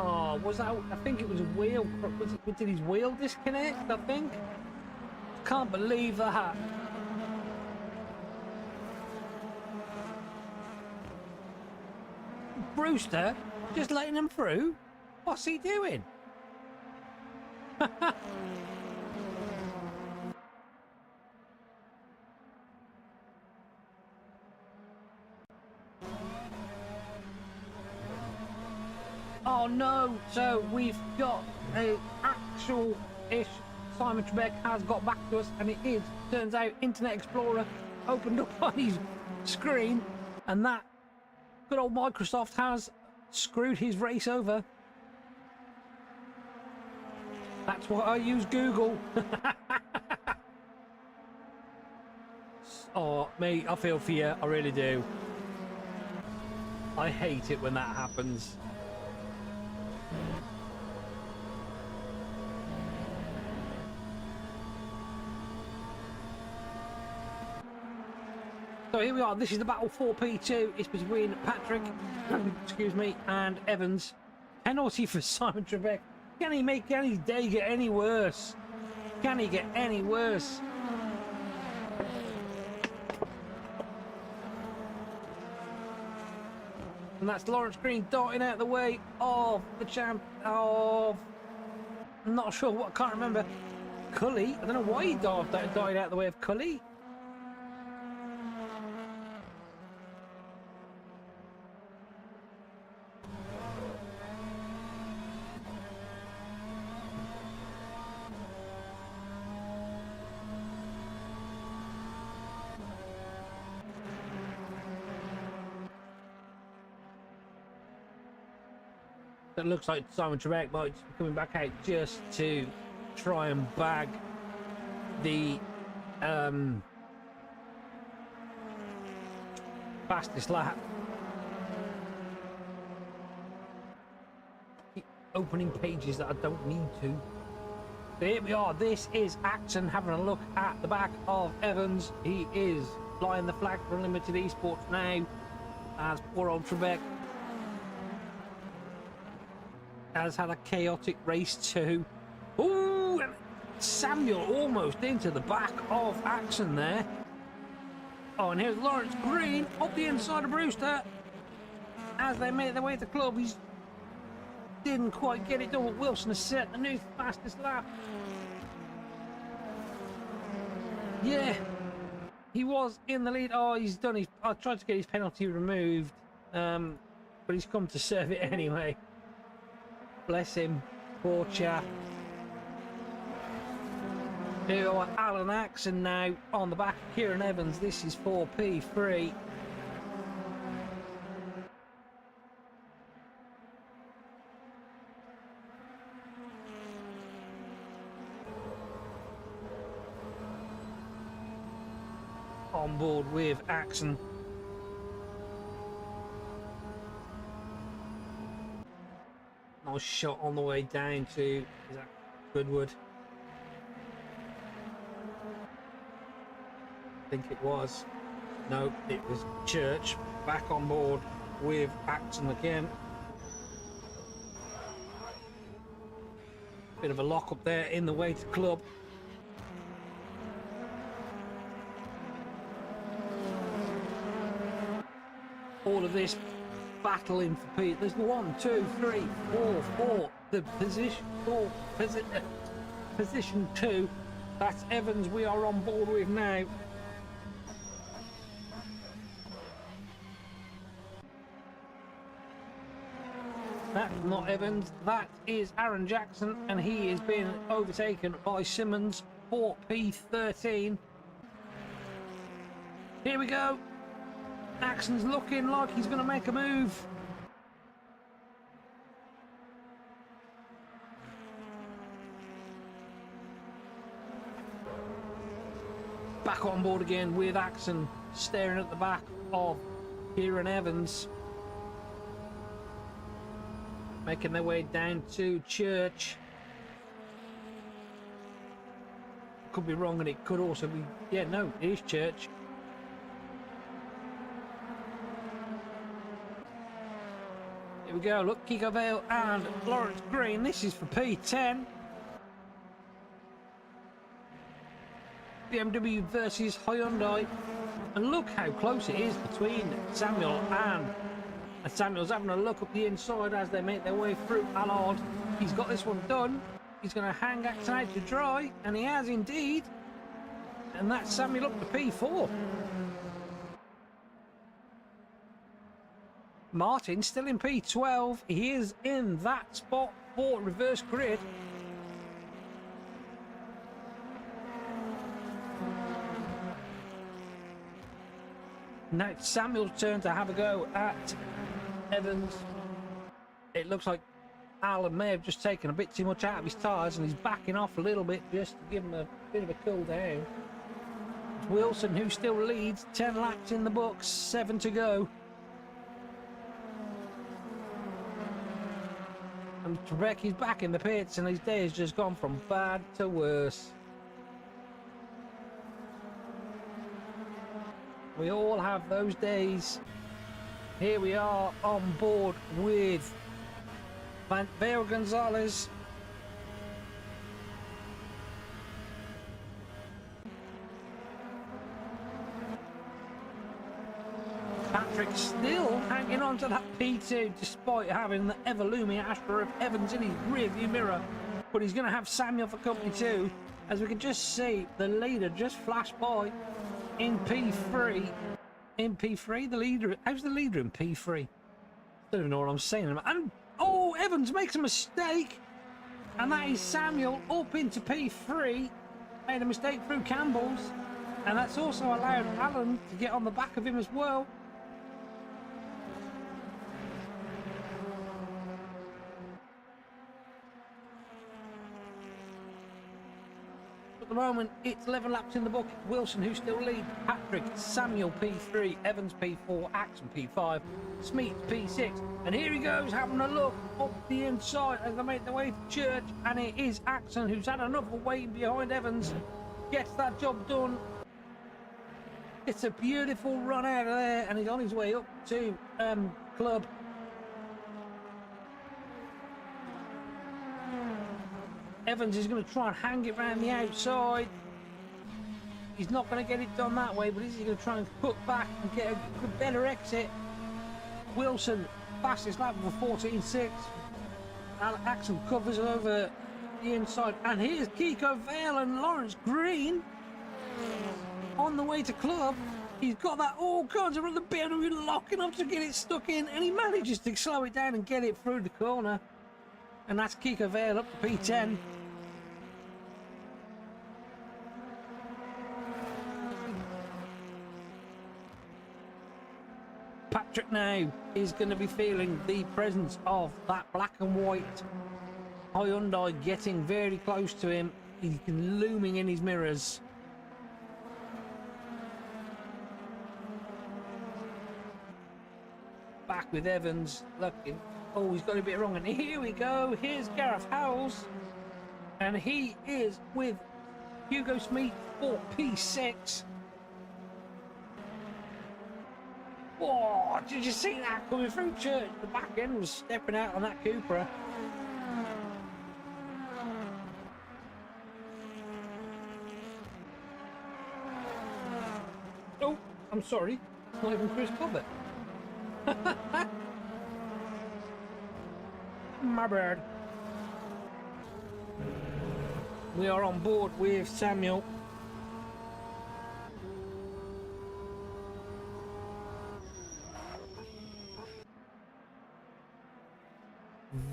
Oh, was that? I think it was a wheel. Did his wheel disconnect? I think. Can't believe that. Brewster just letting him through. What's he doing? Oh no, so we've got a actual Simon Trebek has got back to us, and it is, turns out, Internet Explorer opened up on his screen, and that good old Microsoft has screwed his race over. That's why I use Google. Oh, mate, I feel for you. I really do. I hate it when that happens. So here we are. This is the battle for P2. It's between Patrick, excuse me, and Evans. Penalty for Simon Trebek. Can he make his day get any worse? Can he get any worse? And that's Lawrence Green darting out the way of the champ of... I'm not sure what, I can't remember. Cully? I don't know why he died out the way of Cully. It looks like Simon Trebek might be coming back out just to try and bag the fastest lap. Keep opening pages that I don't need to. So here we are. This is Axon having a look at the back of Evans. He is flying the flag for Unlimited Esports now, as poor old Trebek has had a chaotic race too. Ooh, and Samuel almost into the back of Axon there. Oh, and here's Lawrence Green up the inside of Brewster. As they make their way to the club, he's didn't quite get it done, but Wilson has set the new fastest lap. Yeah, he was in the lead. Oh, he's done his... I tried to get his penalty removed, but he's come to serve it anyway. Bless him, poor chap. Here we are, Alan Axon now on the back of Kieran Evans. This is for P3. On board with Axon. Nice shot on the way down to, is that Goodwood? I think it was. No, it was Church. Back on board with Axon again. Bit of a lock up there in the way to club. All of this battling for Pete. There's 1, 2, 3, 4, 4. The position 4, position 2. That's Evans we are on board with now. That's not Evans, that is Aaron Jackson, and he is being overtaken by Simmons for P13. Here we go. Axon's looking like he's going to make a move. Back on board again with Axon, staring at the back of Kieran Evans. Making their way down to Church. Could be wrong, and it could also be... Yeah, no, it is Church. Here we go, look, Kiko Vale and Lawrence Green. This is for P10. BMW versus Hyundai. And look how close it is between Samuel and Samuel's having a look up the inside as they make their way through Allard. He's got this one done. He's going to hang Axon out to dry, and he has indeed. And that's Samuel up to P4. Martin still in P12. He is in that spot for reverse grid. Now it's Samuel's turn to have a go at Evans. It looks like Alan may have just taken a bit too much out of his tyres and he's backing off a little bit just to give him a bit of a cool down. It's Wilson who still leads, 10 laps in the books, 7 to go. And Trebecki's back in the pits and his day has just gone from bad to worse. We all have those days. Here we are on board with Vale Gonzalez. Patrick still hanging on to that P2 despite having the ever-looming Astra of Evans in his rearview mirror. But he's going to have Samuel for company too. As we can just see, the leader just flashed by in P3. In P3, the leader. How's the leader in P3? Don't even know what I'm saying. And oh, Evans makes a mistake, and that is Samuel up into P3. Made a mistake through Campbell's, and that's also allowed Alan to get on the back of him as well. At the moment, it's 11 laps in the book. Wilson who still leads. Patrick, Samuel P3, Evans P4, Axon P5, Smith P6. And here he goes having a look up the inside as they make their way to church. And it is Axon who's had enough of waiting behind Evans. Gets that job done. It's a beautiful run out of there and he's on his way up to club. Evans is going to try and hang it around the outside. He's not going to get it done that way, but he's going to try and put back and get a better exit. Wilson, fastest lap of a 14.6. Axon covers over the inside. And here's Kiko Vale and Lawrence Green on the way to club. He's got that all kinds of the battery locking up to get it stuck in, and he manages to slow it down and get it through the corner. And that's Kiko Vale up to P10. Patrick now is going to be feeling the presence of that black and white Hyundai getting very close to him. He's looming in his mirrors. Back with Evans looking. Oh, he's got a bit wrong, and here we go. Here's Gareth Howells, and he is with Hugo Smith for P6. Oh, did you see that coming through church? The back end was stepping out on that Cupra. Oh, I'm sorry. It's not even Chris Cobbett. My bad. We are on board with Samuel.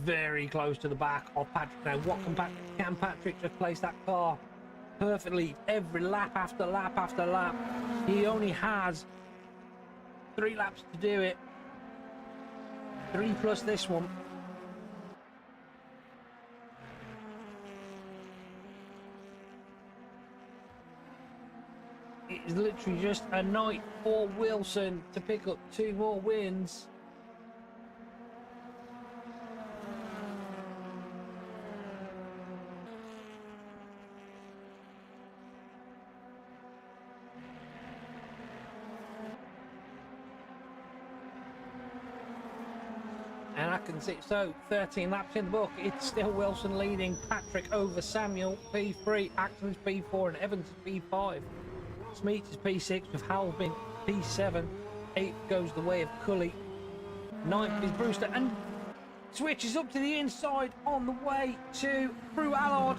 Very close to the back of Patrick. Now, what can Patrick just place that car perfectly every lap after lap after lap? He only has 3 laps to do it. 3 plus this one. It is literally just a night for Wilson to pick up 2 more wins. And I can see, so 13 laps in the book, it's still Wilson leading. Patrick over Samuel, P3, Axon's P4 and Evans is P5. Smeets is P6 with Howells being P7. 8 goes the way of Cully. 9th is Brewster and switches up to the inside on the way to through Allard.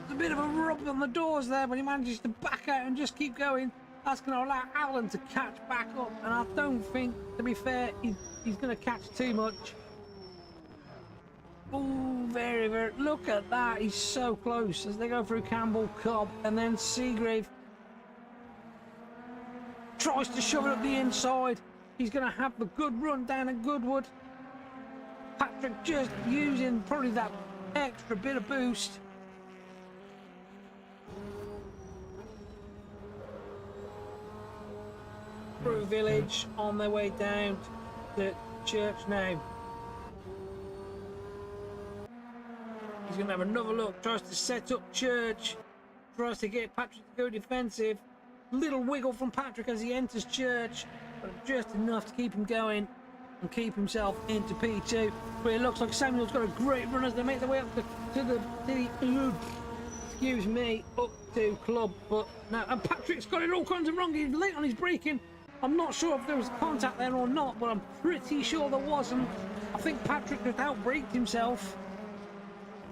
There's a bit of a rub on the doors there, but he manages to back out and just keep going. That's going to allow Alan to catch back up, and I don't think, to be fair, he's going to catch too much. Oh, very, very, look at that, he's so close as they go through Campbell, Cobb, and then Seagrave. tries to shove it up the inside. He's going to have the good run down at Goodwood. Patrick just using probably that extra bit of boost. Through Village on their way down to Church now. He's going to have another look, tries to set up Church, tries to get Patrick to go defensive. Little wiggle from Patrick as he enters Church, but just enough to keep him going and keep himself into P2. But it looks like Samuel's got a great run as they make their way up to the excuse me, up to Club. But now, and Patrick's got it all kinds of wrong. He's late on his braking. I'm not sure if there was contact there or not, but I'm pretty sure there wasn't. I think Patrick just outbraked himself.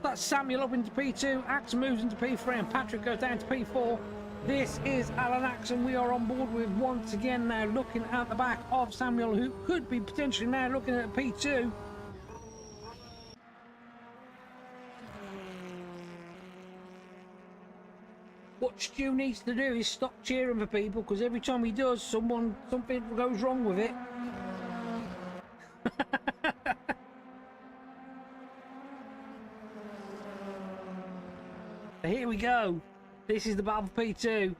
That's Samuel up into P2, Axon moves into P3, and Patrick goes down to P4. This is Alan Axon we are on board with once again now, looking at the back of Samuel, who could be potentially now looking at P2. What Stu needs to do is stop cheering for people, because every time he does, something goes wrong with it. Here we go. This is the battle for P2.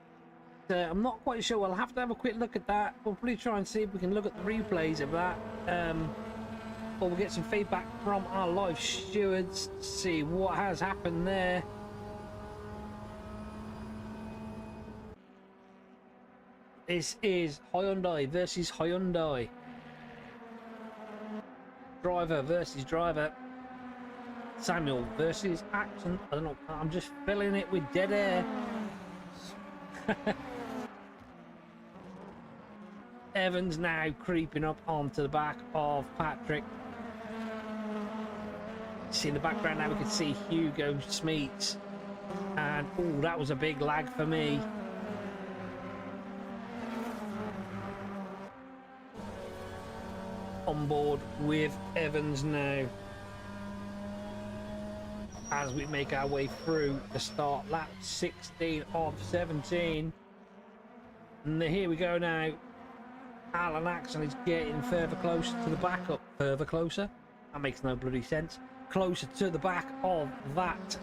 I'm not quite sure. We'll have to have a quick look at that. We'll probably try and see if we can look at the replays of that. Or we'll get some feedback from our live stewards to see what has happened there. This is Hyundai versus Hyundai. Driver versus driver. Samuel versus Axon. I don't know. I'm just filling it with dead air. Evans now creeping up onto the back of Patrick. See in the background now we can see Hugo Smeets. And oh, that was a big lag for me. On board with Evans now. As we make our way through the start lap 16 of 17. And here we go now. Alan Axon is getting further closer to the backup. Further closer? That makes no bloody sense. Closer to the back of that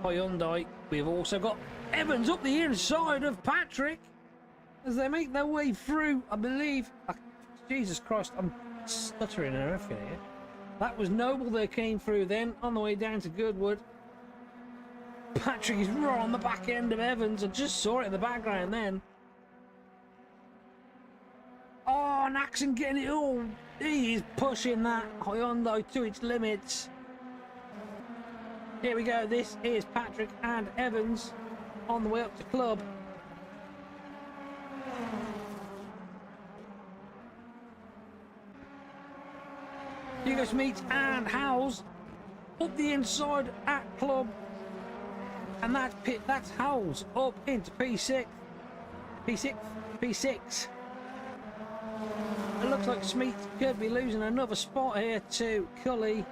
Hyundai. We've also got Evans up the inside of Patrick. As they make their way through, I believe. Jesus Christ, I'm stuttering and everything here. That was Noble that came through then, on the way down to Goodwood. Patrick is right on the back end of Evans. I just saw it in the background then. Oh, and Axon getting it all. He is pushing that Hyundai to its limits. Here we go. This is Patrick and Evans on the way up to Club. Hugo Smeets and Howells up the inside at Club, and that's Howells up into P6. It looks like Smeets could be losing another spot here to Cully,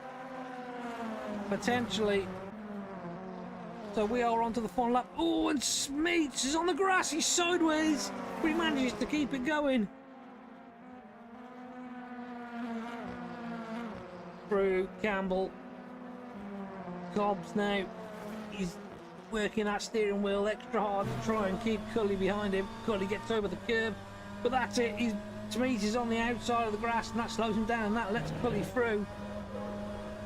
potentially. So we are onto the final lap. Oh, and Smeets is on the grass. He's sideways, but he manages to keep it going. Through Campbell. Cobbs now. He's working that steering wheel extra hard to try and keep Cully behind him. Cully gets over the curb, but that's it. Smeets is on the outside of the grass, and that slows him down, and that lets Cully through.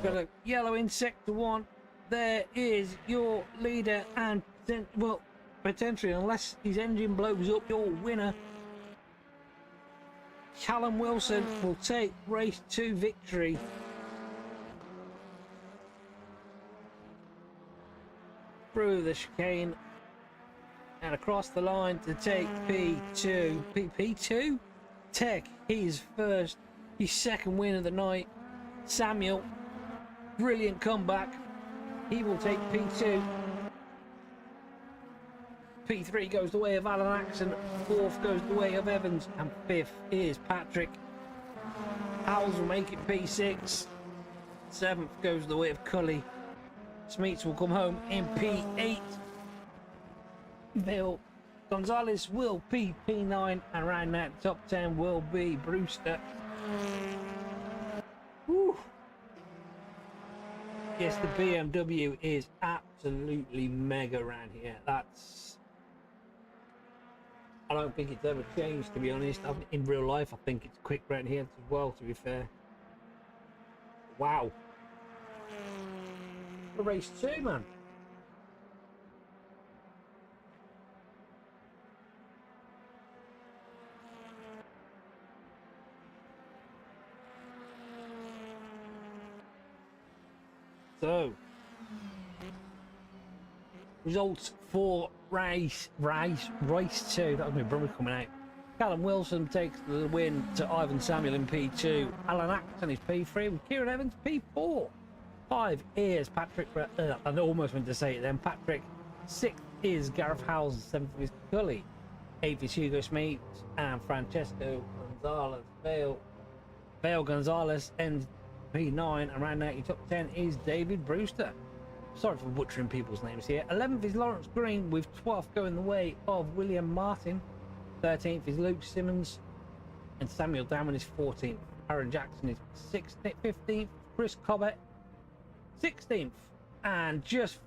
Got a yellow in sector 1. There is your leader, and well, potentially, unless his engine blows up, your winner. Callum Wilson will take race 2 victory. Through the chicane and across the line to take P2. P2? Tech, his second win of the night. Samuel, brilliant comeback. He will take P2. P3 goes the way of Alan Axon. 4th goes the way of Evans. And 5th is Patrick. Howells will make it P6. 7th goes the way of Cully. Smeets will come home in P8. They'll Gonzalez will be P9, and around that top 10 will be Brewster. Woo. Yes, the BMW is absolutely mega around here. I don't think it's ever changed, to be honest. In real life, I think it's quick around here as well, to be fair. Wow. The race 2, man. So, results for race 2. That was my brother coming out. Callum Wilson takes the win to Ivan Samuel in P2. Alan Acton is P3 with Kieran Evans P4. 5 is Patrick. I almost meant to say it then. Patrick. 6th is Gareth Howells. 7th is Cully. 8th is Hugo Smith and Francesco Gonzalez. Vale Gonzalez ends P9, and round out your top 10 is David Brewster. Sorry for butchering people's names here. 11th is Lawrence Green, with 12th going the way of William Martin. 13th is Luke Simmons, and Samuel Dowman is 14th. Aaron Jackson is 16th, 15th. Chris Cobbett 16th, and just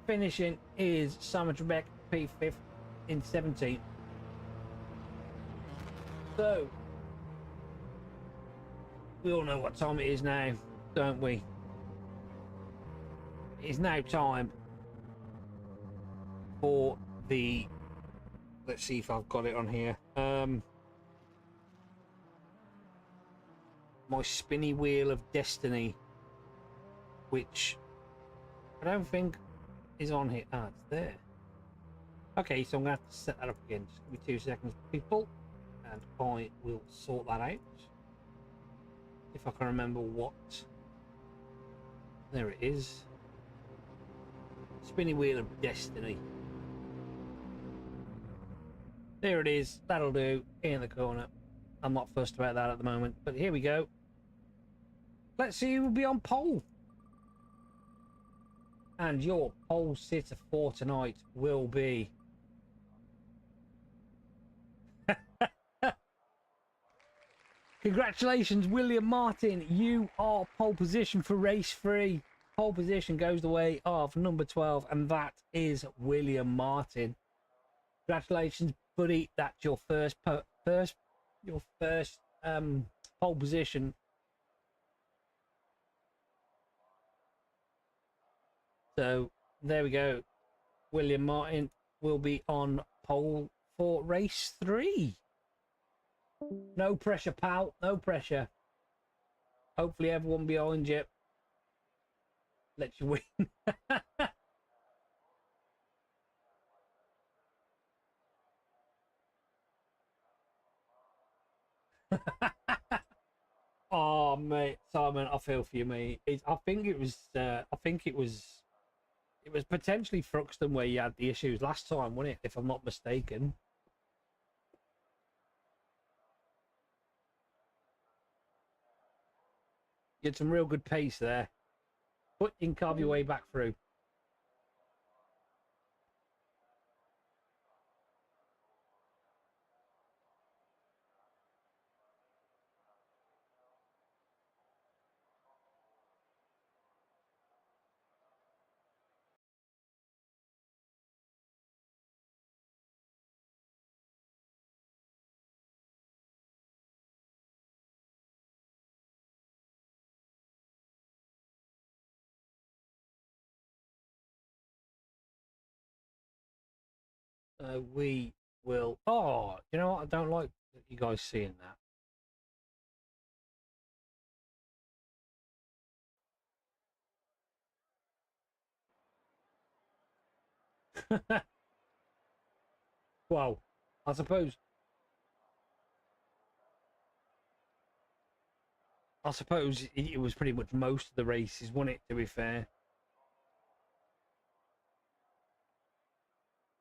finishing is Simon Trebek P5th in 17th. So we all know what time it is now, don't we? It's now time for the, let's see if I've got it on here, my spinny wheel of destiny, which I don't think is on here. Ah, it's there. Okay, so I'm gonna have to set that up again. Just give me 2 seconds, people, and I will sort that out. If I can remember what. There it is. Spinny wheel of destiny. There it is. That'll do. In the corner. I'm not fussed about that at the moment, but here we go. Let's see who will be on pole. And your pole sitter for tonight will be congratulations, William Martin. You are pole position for race 3. Pole position goes the way of number 12, and that is William Martin. Congratulations, buddy. That's your first pole position. So there we go. William Martin will be on pole for race 3. No pressure, pal. No pressure. Hopefully everyone behind you lets you win. Oh, mate, Simon, I feel for you, mate. I think it was potentially Thruxton where you had the issues last time, wasn't it? If I'm not mistaken. You had some real good pace there, but you can carve your way back through. We will. Oh, you know what? I don't like you guys seeing that. Well, I suppose it was pretty much most of the races, wasn't it? To be fair.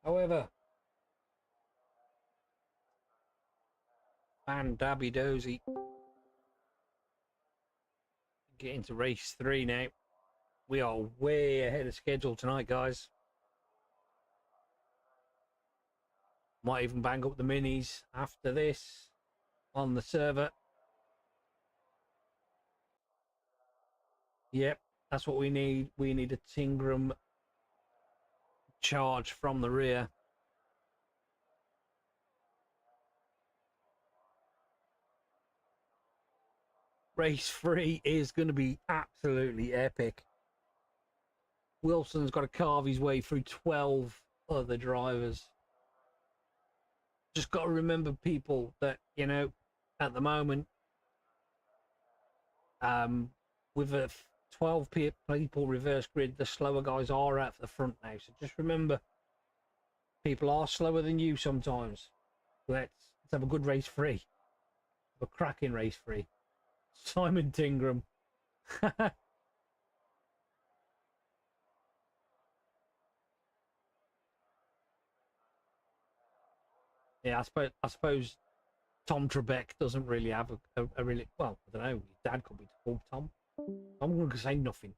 However, and Dabby Dozy. Get into race 3 now. We are way ahead of schedule tonight, guys. Might even bang up the minis after this on the server. Yep, that's what we need. We need a Tingram charge from the rear. Race 3 is going to be absolutely epic. Wilson's got to carve his way through 12 other drivers. Just got to remember, people, that, you know, at the moment, with a 12 people reverse grid, the slower guys are at the front now. So just remember, people are slower than you sometimes. Let's have a good race 3. A cracking race 3. Simon Tingram. Yeah, I suppose Tom Trebek doesn't really have a really, well, I don't know, his dad could be called Tom. I'm going to say nothing.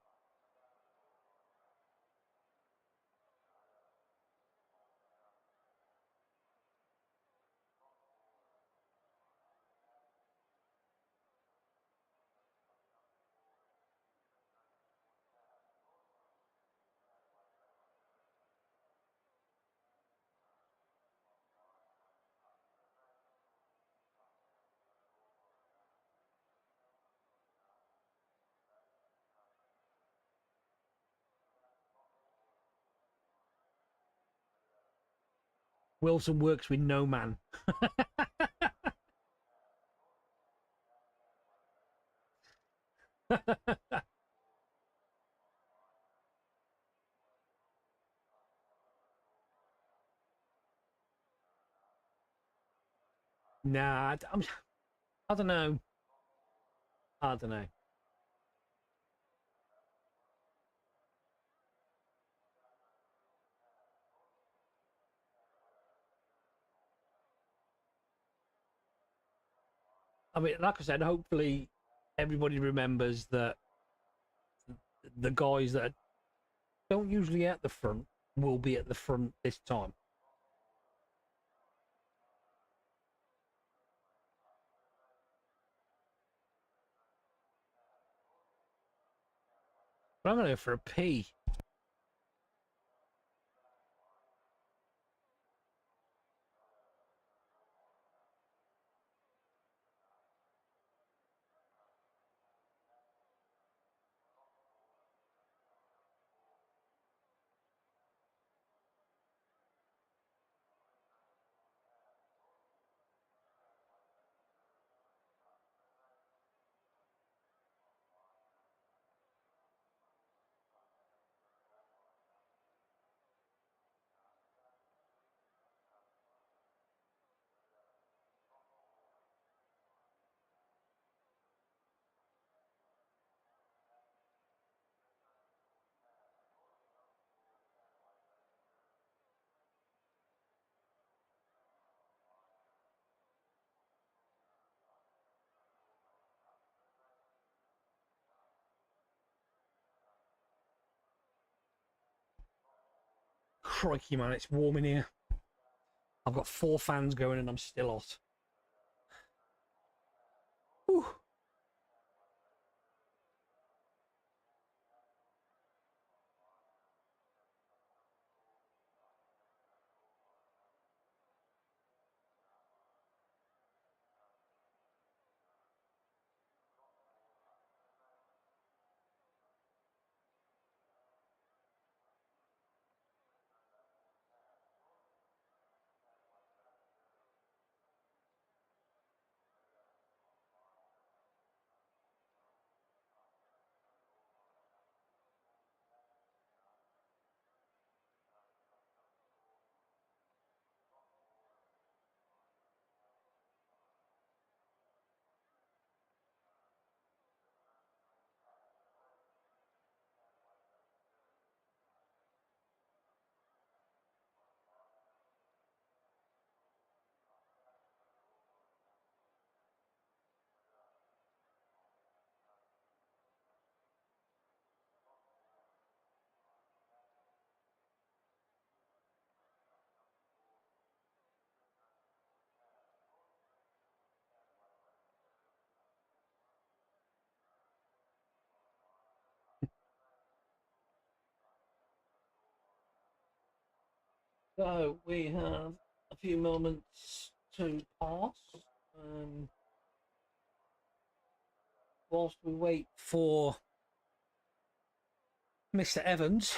Wilson works with no man. Nah, I don't know. I don't know. I mean, like I said, hopefully everybody remembers that the guys that don't usually at the front will be at the front this time. But I'm going to go for a P. Crikey, man, it's warm in here. I've got 4 fans going and I'm still hot. Whew. So we have a few moments to pass. Um, whilst we wait for Mr. Evans.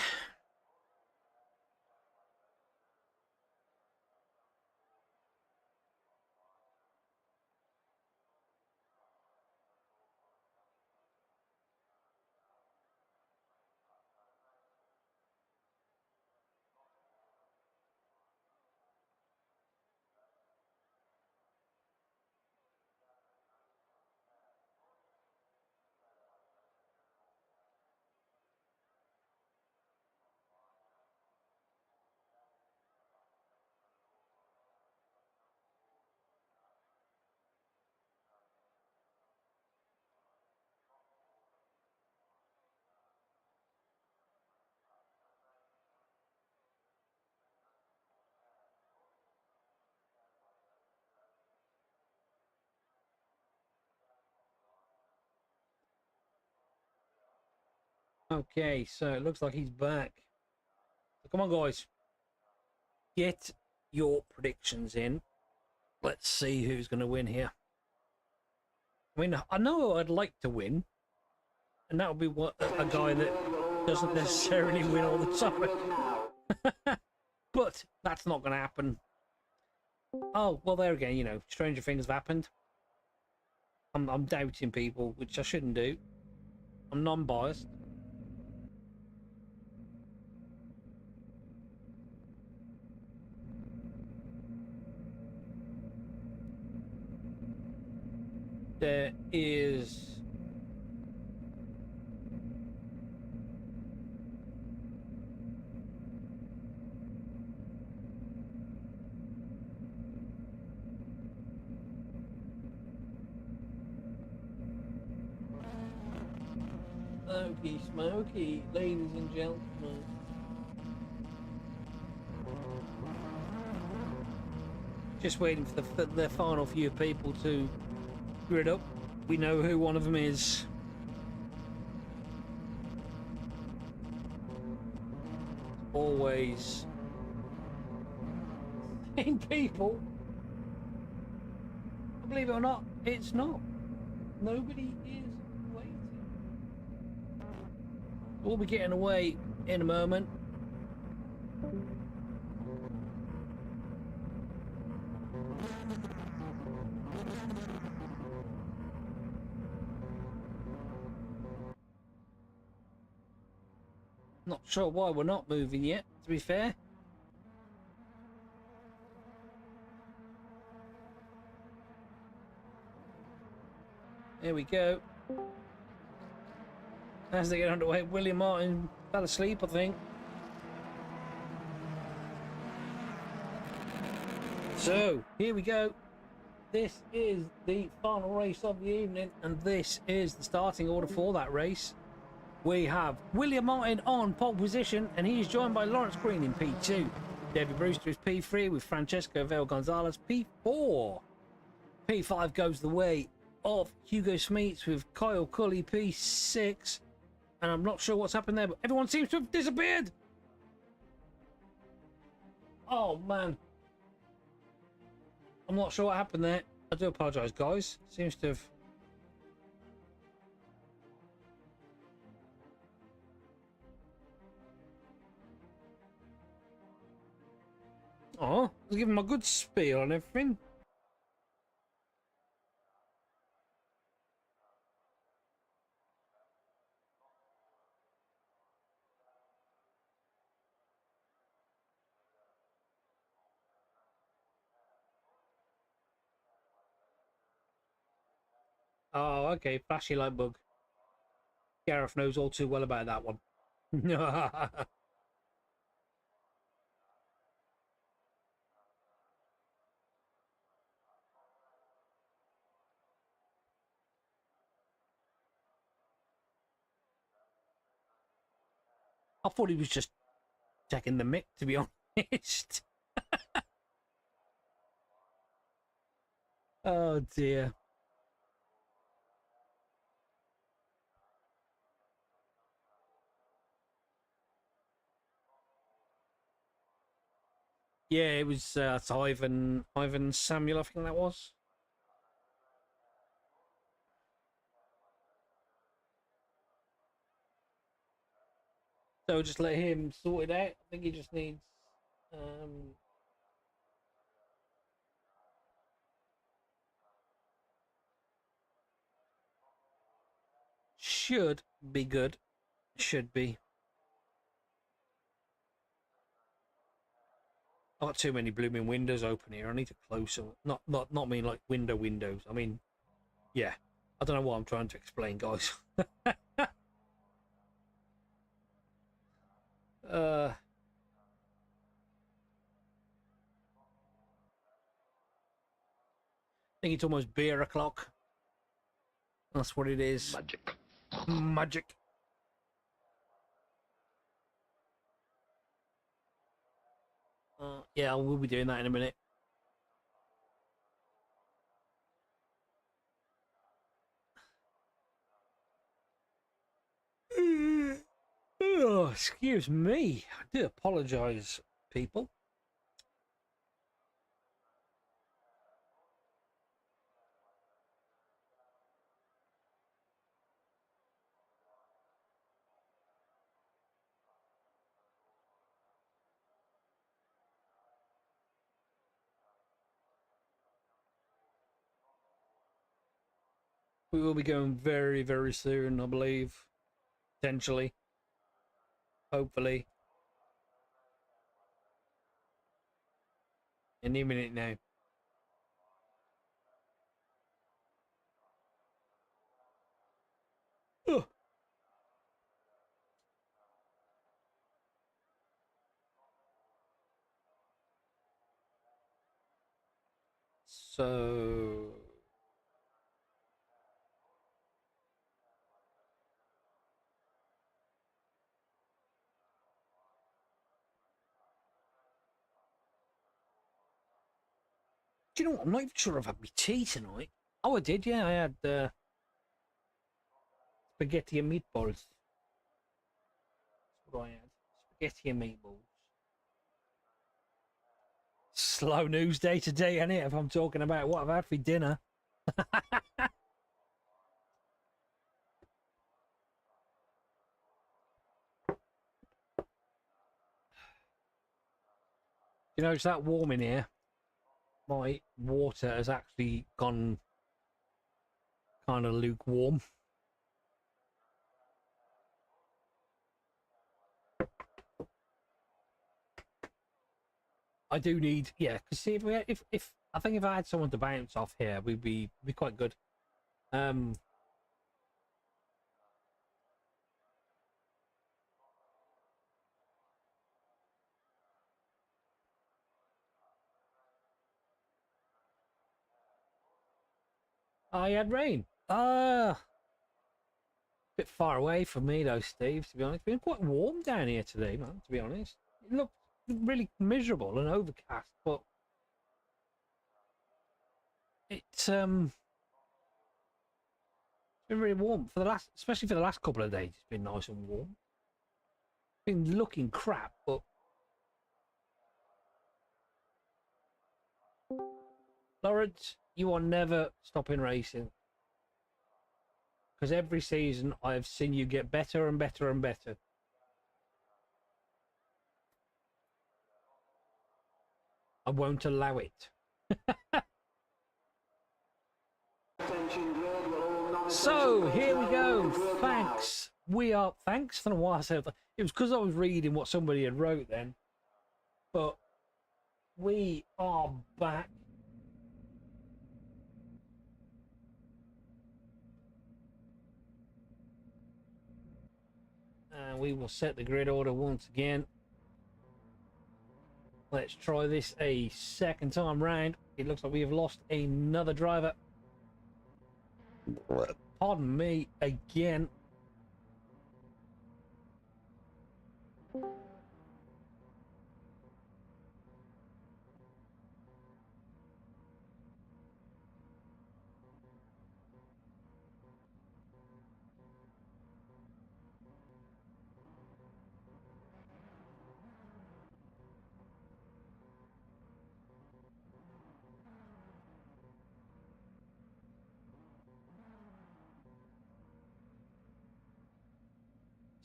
Okay, so it looks like he's back. So come on, guys. Get your predictions in. Let's see who's going to win here. I mean, I know I'd like to win, and that would be what a guy that doesn't necessarily win all the time. But that's not going to happen. Oh, well, there again, you know, stranger things have happened. I'm doubting people, which I shouldn't do. I'm non-biased. There is Smoky, smoky, ladies and gentlemen. Just waiting for the final few people to grid up. We know who one of them is. Always same people. Believe it or not, it's not. Nobody is waiting. We'll be getting away in a moment. Not sure why we're not moving yet, to be fair. There we go. As they get underway, William Martin fell asleep, I think. So, here we go. This is the final race of the evening, and this is the starting order for that race. We have William Martin on pole position, and he is joined by Lawrence Green in P2. David Brewster is P3 with Francesco Vale Gonzalez P4. P5 goes the way of Hugo Smeets with Kyle Cully P6. And I'm not sure what's happened there, but everyone seems to have disappeared. Oh, man. I'm not sure what happened there. I do apologise, guys. Seems to have... Oh, I was giving him a good spiel and everything. Oh, okay. Flashy light bug. Gareth knows all too well about that one. I thought he was just checking the mic, to be honest. Oh, dear. Yeah, it was it's Ivan Samuel, I think that was. So just let him sort it out. I think he just needs um should be good. Should be. I've got too many blooming windows open here. I need to close them. Not mean like windows. I mean, yeah. I don't know what I'm trying to explain, guys. I think it's almost beer o'clock. That's what it is. Magic. Magic. Yeah, I will be doing that in a minute. Oh, excuse me. I do apologise, people. We will be going very, very soon, I believe. Potentially. Hopefully. Any minute now. Ugh. So... Do you know what? I'm not even sure I've had my tea tonight. Oh, I did, yeah. I had spaghetti and meatballs. That's what I had. Spaghetti and meatballs. Slow news day today, isn't it? If I'm talking about what I've had for dinner. You know, it's that warm in here. My water has actually gone kind of lukewarm. I do need, yeah, because see, if I think if I had someone to bounce off here, we'd be quite good. I had rain. Bit far away from me though, Steve. To be honest, it's been quite warm down here today, man. To be honest, it looked really miserable and overcast, but it's been really warm for the last, especially for the last couple of days. It's been nice and warm. Been looking crap, but Lawrence, you are never stopping racing. Because every season I've seen you get better and better and better. I won't allow it. So here we go. Thanks. We are. Thanks. I don't know why I said that. It was because I was reading what somebody had wrote then. But we are back. And we will set the grid order once again. Let's try this a second time round. It looks like we have lost another driver. Pardon me again.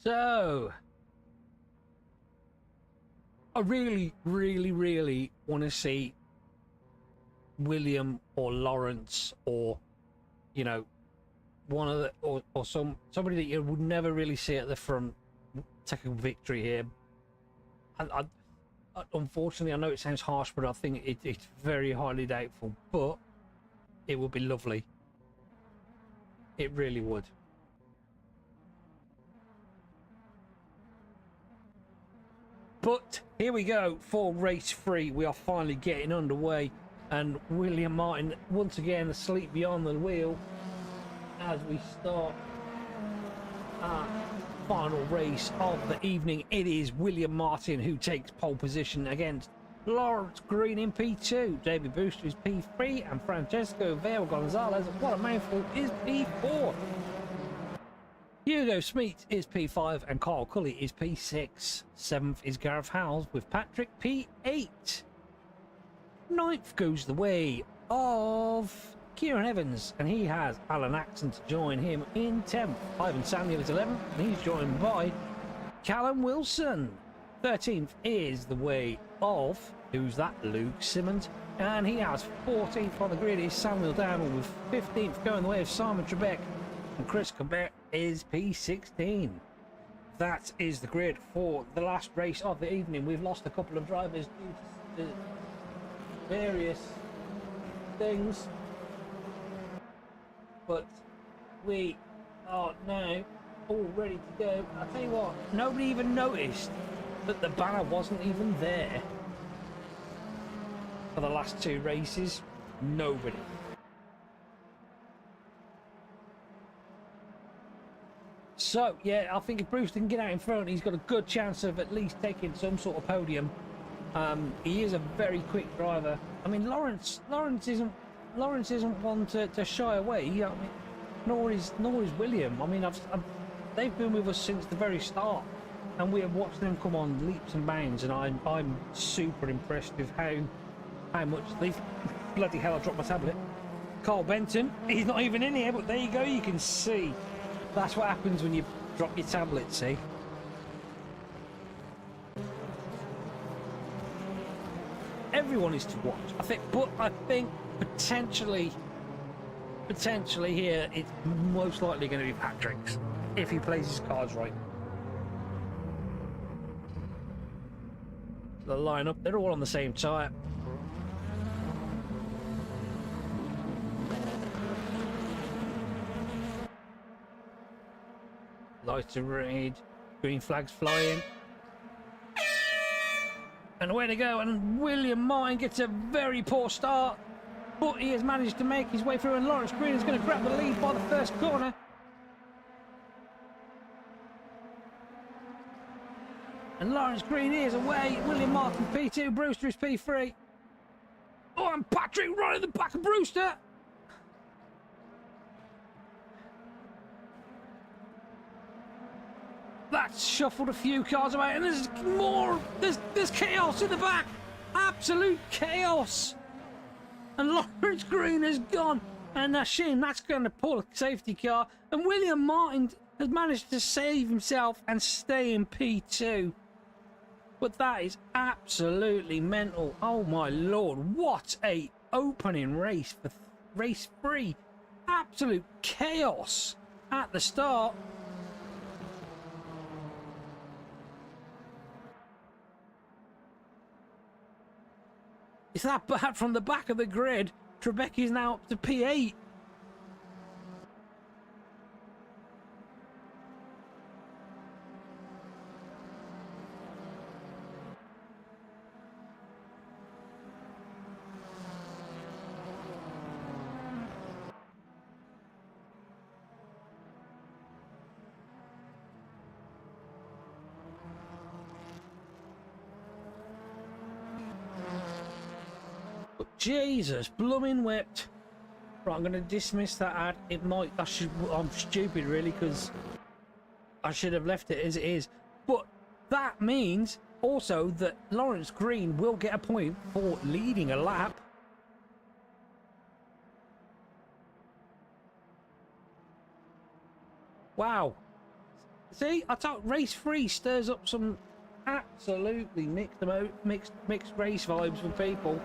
So, I really, really, really want to see William or Lawrence or, you know, one of the or somebody that you would never really see at the front take a victory here. I unfortunately, I know it sounds harsh, but I think it's very highly doubtful. But it would be lovely. It really would. But here we go for race 3. We are finally getting underway, and William Martin once again asleep beyond the wheel as we start our final race of the evening. It is William Martin who takes pole position against Lawrence Green in P2. David Booster is P3 and Francesco Vero Gonzalez, what a mouthful, is P4. Hugo Smeet is P5 and Carl Cully is P6. 7th is Gareth Howells with Patrick P8. 9th goes the way of Kieran Evans, and he has Alan Axon to join him in 10th. Ivan Samuel is 11th, and he's joined by Callum Wilson. 13th is the way of, who's that, Luke Simmons, and he has 14th on the grid is Samuel Dowdle with 15th going the way of Simon Trebek, and Chris Colbert is P16. That is the grid for the last race of the evening. We've lost a couple of drivers due to various things, but we are now all ready to go. I'll tell you what, nobody even noticed that the banner wasn't even there for the last 2 races. Nobody. So yeah, I think if Bruce can get out in front, he's got a good chance of at least taking some sort of podium. He is a very quick driver. I mean, Lawrence isn't one to shy away. I mean, nor is William. I mean, they've been with us since the very start, and we have watched them come on leaps and bounds. And I'm super impressed with how much they've. Bloody hell! I dropped my tablet. Carl Benton, he's not even in here, but there you go. You can see. That's what happens when you drop your tablet. See. Everyone is to watch, I think, but I think potentially here it's most likely going to be Patrick's if he plays his cards right. The lineup, they're all on the same tyre. Lights are red, green flags flying. And away to go, and William Martin gets a very poor start, but he has managed to make his way through, and Lawrence Green is going to grab the lead by the first corner. And Lawrence Green is away. William Martin P2, Brewster is P3. Oh, and Patrick right at the back of Brewster. That's shuffled a few cars away, and there's more. There's chaos in the back. Absolute chaos. And Lawrence Green is gone. And Nashin, that's going to pull a safety car. And William Martin has managed to save himself and stay in P2. But that is absolutely mental. Oh my lord, what a opening race for race 3. Absolute chaos at the start. Is that bad from the back of the grid? Trebek is now up to P8. Jesus, blooming whipped. Right, I'm going to dismiss that ad. I'm stupid really, because I should have left it as it is. But that means also that Lawrence Green will get a point for leading a lap. Wow. See, I thought race 3 stirs up some absolutely mixed race vibes from people.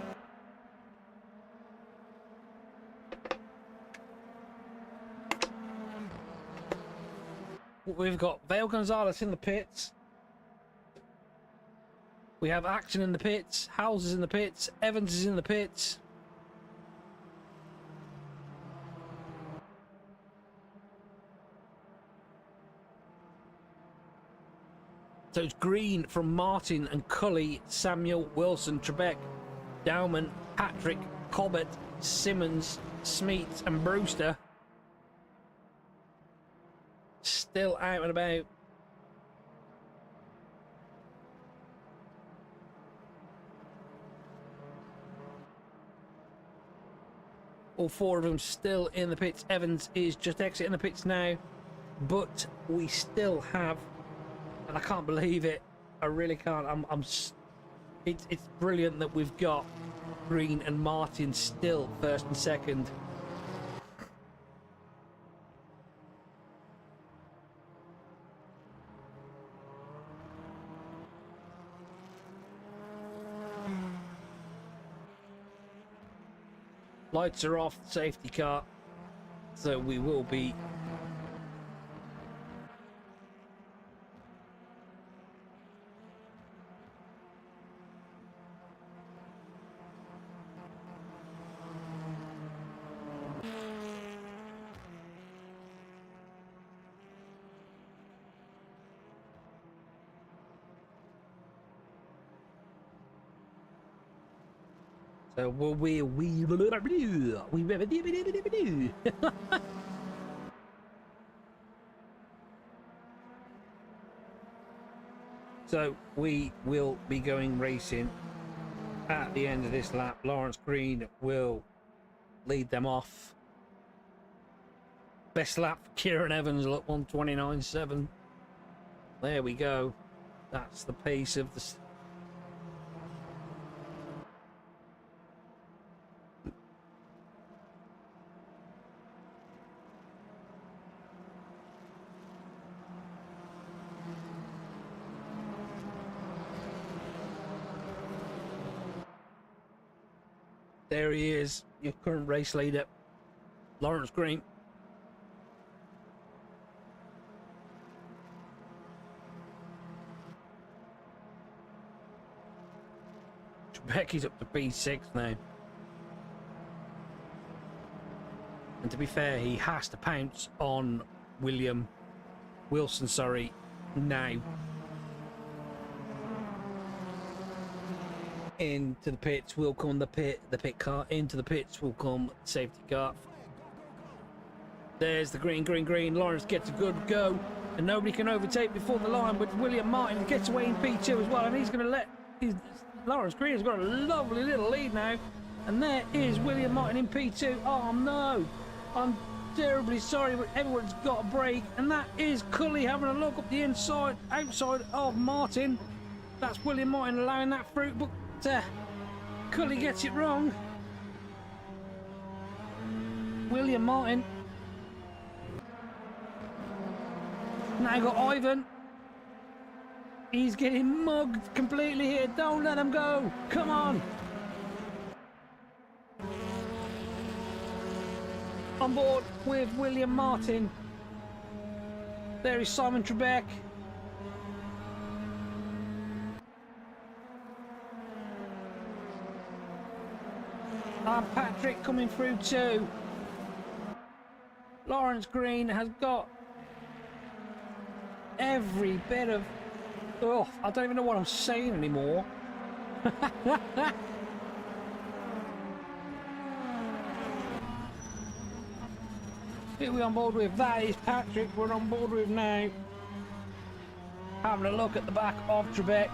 We've got Vale Gonzalez in the pits. We have Action in the pits. Howes is in the pits. Evans is in the pits. So it's green from Martin and Cully, Samuel, Wilson, Trebek, Dowman, Patrick, Cobbett, Simmons, Smeets and Brewster. Still out and about. All 4 of them still in the pits. Evans is just exiting the pits now. But we still have, and I can't believe it, I really can't, it's brilliant that we've got Green and Martin still first and second. Lights are off, safety car, so we will be so we will be going racing at the end of this lap. Lawrence Green will lead them off. Best lap for Kieran Evans at 1:29.7. There we go. That's the pace of the. There he is, your current race leader, Lawrence Green. Becky's up to P6 now. And to be fair, he has to pounce on Wilson, sorry, now. Into the pits will come the pit car. Into the pits will come safety car. There's the green. Lawrence gets a good go, and nobody can overtake before the line. But William Martin gets away in P2 as well, and he's going to let Lawrence Green has got a lovely little lead now. And there is William Martin in P2. Oh no, I'm terribly sorry, but everyone's got a break, and that is Cully having a look up the outside of Martin. That's William Martin allowing that through, but Cully gets it wrong. William Martin. Now got Ivan. He's getting mugged completely here. Don't let him go. Come on. On board with William Martin. There is Simon Trebek. And Patrick coming through too. Lawrence Green has got every bit of... Oh, I don't even know what I'm saying anymore. Who are we on board with? That is Patrick we're on board with now. Having a look at the back of Trebek.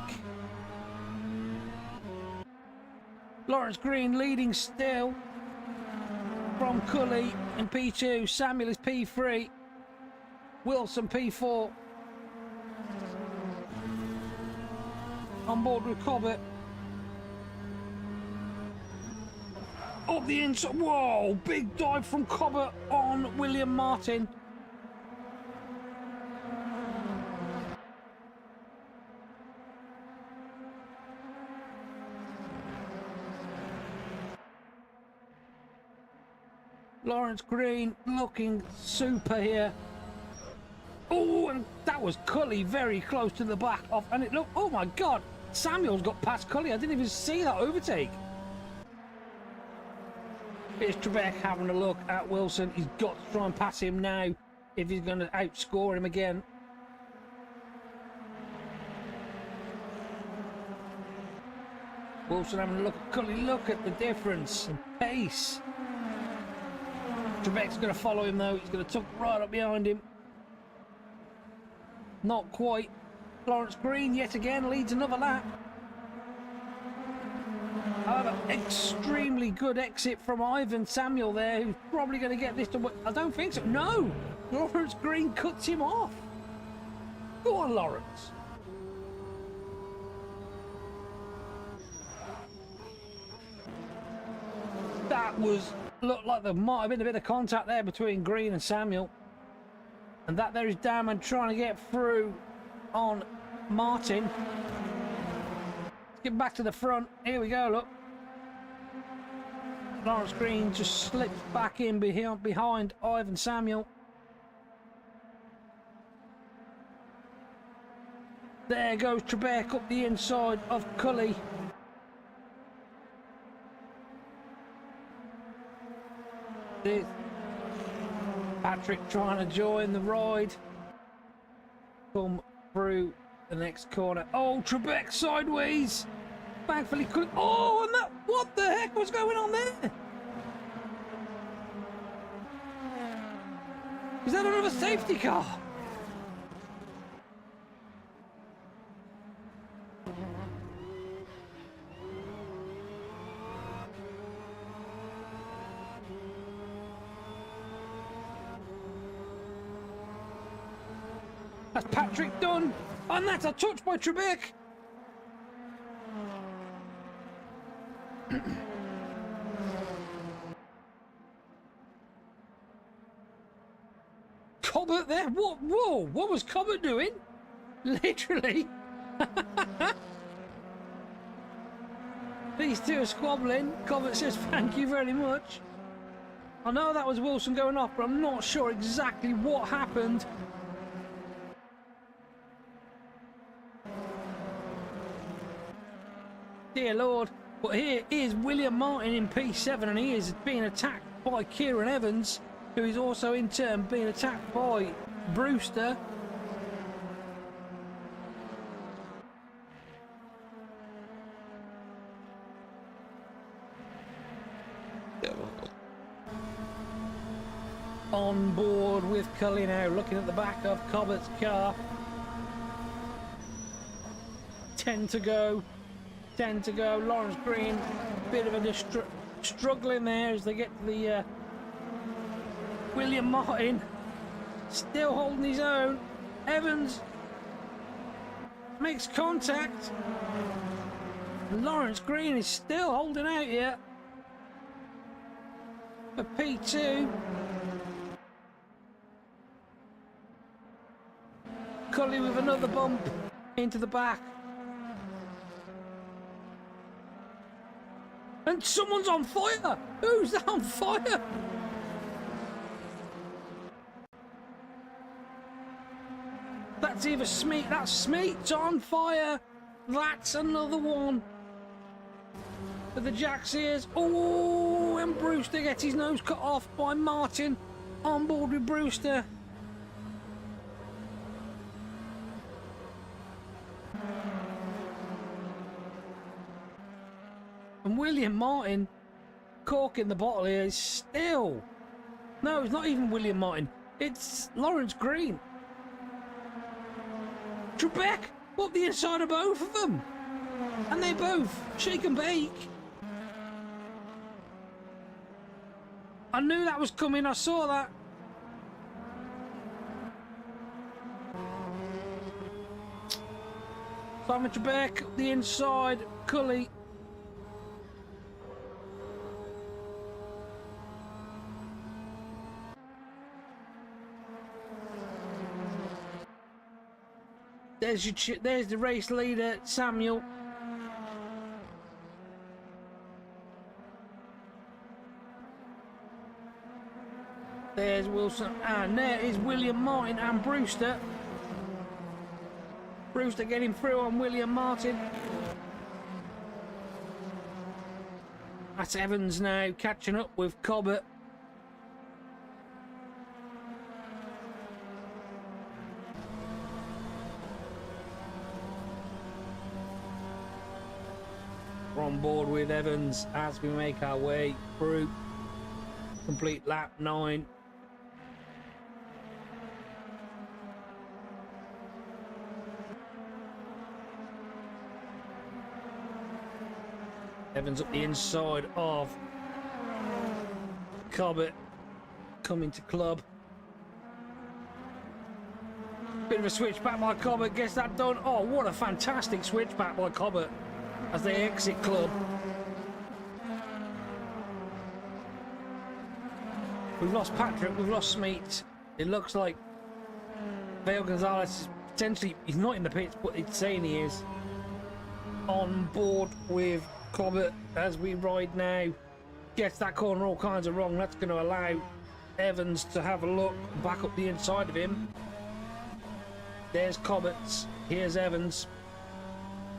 Lawrence Green leading still from Cully in P2. Samuel is P3. Wilson P4. On board with Cobbett. Up the inside. Whoa! Big dive from Cobbett on William Martin. Lawrence Green looking super here. Oh, and that was Cully very close to the back off, and it looked, oh my God, Samuel's got past Cully. I didn't even see that overtake. Here's Trebek having a look at Wilson. He's got to try and pass him now if he's going to outscore him again. Wilson having a look at Cully. Look at the difference in pace. Trebek's going to follow him though. He's going to tuck right up behind him. Not quite. Lawrence Green yet again leads another lap. However, extremely good exit from Ivan Samuel there, who's probably going to get this to... I don't think so. No! Lawrence Green cuts him off. Go on, Lawrence. That was... Looked like there might have been a bit of contact there between Green and Samuel. And that there is Damon trying to get through on Martin. Let's get back to the front. Here we go, look. Lawrence Green just slips back in behind Ivan Samuel. There goes Trebek up the inside of Cully. There's Patrick trying to join the ride. Come through the next corner. Oh, Trebek sideways. Thankfully could. Oh, and that. What the heck was going on there? Is that another safety car? That's Patrick done, and that's a touch by Trebek. Cobbett there? What? Whoa! What was Cobbett doing? Literally. These two are squabbling. Cobbett says thank you very much. I know that was Wilson going off, but I'm not sure exactly what happened. Dear Lord. But here is William Martin in P7, and he is being attacked by Kieran Evans, who is also in turn being attacked by Brewster. On board with Cully now, looking at the back of Cobbett's car. 10 to go. 10 to go. Lawrence Green, bit of a struggling there as they get to the William Martin, still holding his own. Evans makes contact. Lawrence Green is still holding out here for P2. Cully with another bump into the back. And someone's on fire! Who's on fire? That's either Smeet. That's Smeet's on fire. That's another one. With the Jack's ears. Oh, and Brewster gets his nose cut off by Martin. On board with Brewster. And William Martin, corking the bottle here, is still... No, it's not even William Martin. It's Lawrence Green. Trebek up the inside of both of them. And they both shake and bake. I knew that was coming. I saw that. Simon Trebek up the inside. Cully. There's the race leader, Samuel. There's Wilson, and there is William Martin and Brewster. Brewster getting through on William Martin. That's Evans now catching up with Cobbett. We're on board with Evans as we make our way through complete lap 9. Evans up the inside of Cobbett, coming to club. Bit of a switchback by Cobbett, gets that done. Oh, what a fantastic switchback by Cobbett as they exit club. We've lost Patrick, we've lost Smeet. It looks like Vale Gonzalez is potentially, he's not in the pits, but it's saying he is. On board with Cobbett as we ride now. Gets that corner all kinds of wrong. That's going to allow Evans to have a look back up the inside of him. There's Cobbett's. Here's Evans.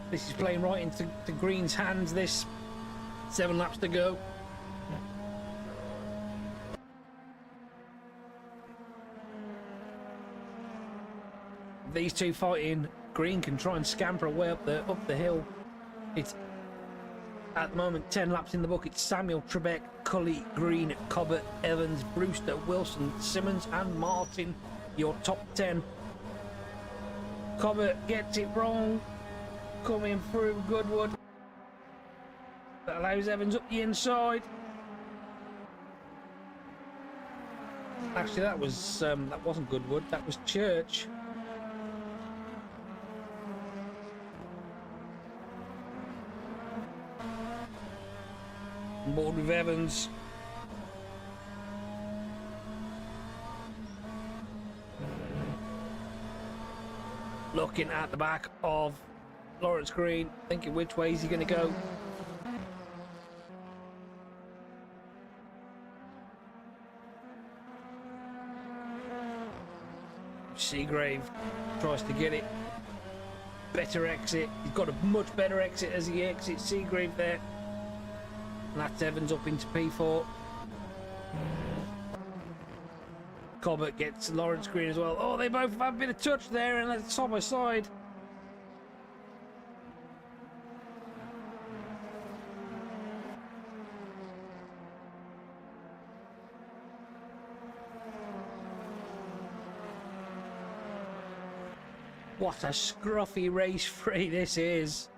This is playing right into Green's hands, this. 7 laps to go. These two fighting. Green can try and scamper away up the hill. It's at the moment 10 laps in the book. It's Samuel, Trebek, Cully, Green, Cobbett, Evans, Brewster, Wilson, Simmons and Martin. Your top 10. Cobbett gets it wrong. Coming through Goodwood. That allows Evans up the inside. Actually, that wasn't Goodwood. That was Church. On board with Evans. Looking at the back of Lawrence Green, thinking which way is he going to go. Seagrave tries to get it. Better exit. He's got a much better exit as he exits Seagrave there. And that's Evans up into P4. Cobbett gets Lawrence Green as well. Oh, they both have a bit of touch there, and that's side by side. What a scruffy race 3 this is.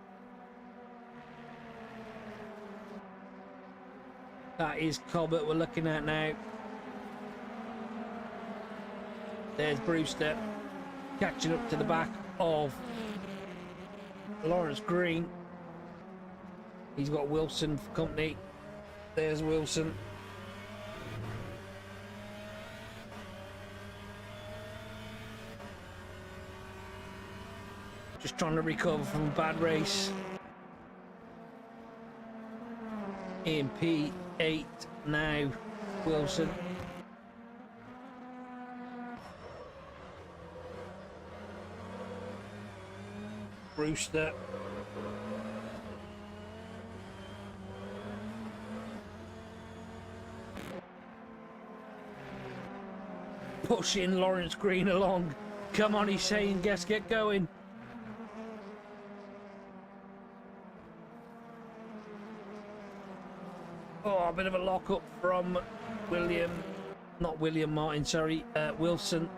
That is Cobbett we're looking at now. There's Brewster catching up to the back of Lawrence Green. He's got Wilson for company. There's Wilson. Just trying to recover from a bad race. In P8 now, Wilson. Brewster. Pushing Lawrence Green along. Come on, he's saying, guess, get going. Oh, a bit of a lock up from William Martin, sorry, Wilson.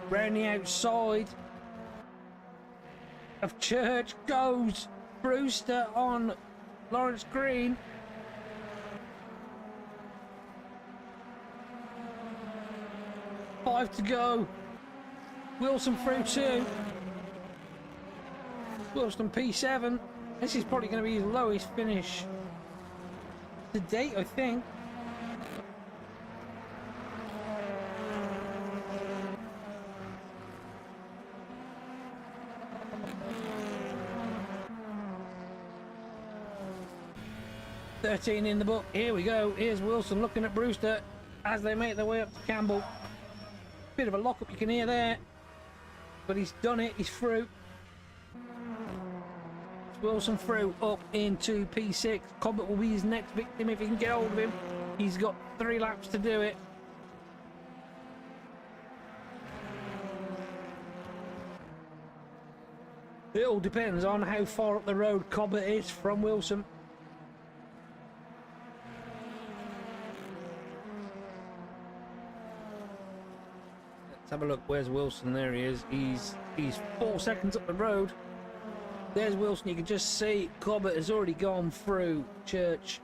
Round the outside of Church goes Brewster on Lawrence Green. Five to go. Wilson through 2. Wilson P7. This is probably going to be his lowest finish to date, I think. 13 in the book. Here we go. Here's Wilson looking at Brewster as they make their way up to Campbell. Bit of a lock-up you can hear there. But he's done it. He's through. It's Wilson through up into P6. Cobbett will be his next victim if he can get hold of him. He's got 3 laps to do it. It all depends on how far up the road Cobbett is from Wilson. Let's have a look. Where's Wilson? There he is. He's 4 seconds up the road. There's Wilson. You can just see Cobbett has already gone through Church.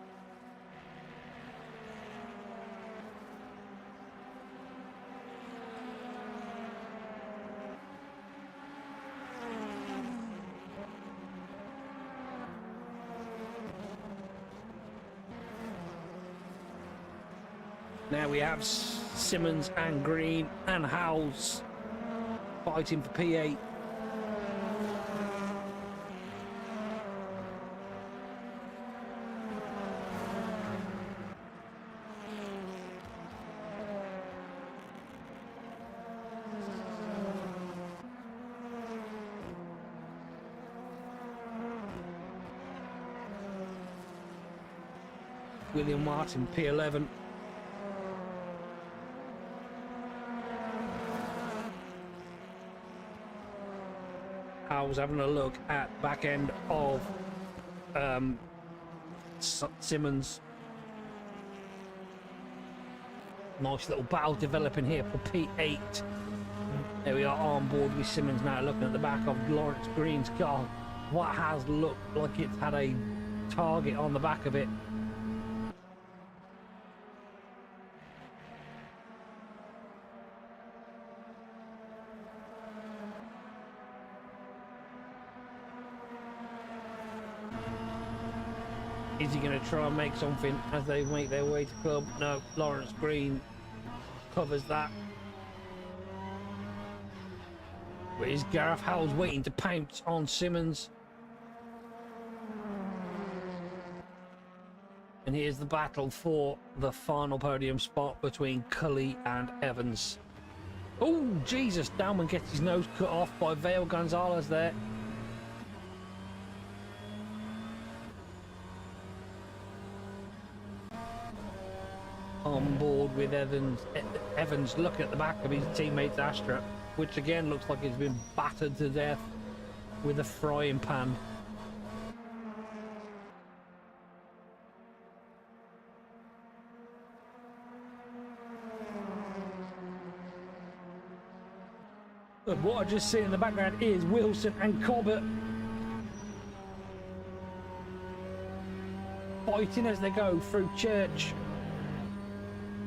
Now we have Simmons and Green and Howells fighting for P8. William Martin, P11. I was having a look at back end of Simmons. Nice little battle developing here for P8. There we are on board with Simmons now, looking at the back of Lawrence Green's car. What has looked like it's had a target on the back of it. Is he going to try and make something as they make their way to club? No, Lawrence Green covers that. But is Gareth Howells waiting to pounce on Simmons? And here's the battle for the final podium spot between Cully and Evans. Oh, Jesus, Dowman gets his nose cut off by Vale Gonzalez there. On board with Evans looking at the back of his teammate's Astra, which again looks like it's been battered to death with a frying pan. But what I just see in the background is Wilson and Cobbett fighting as they go through Church.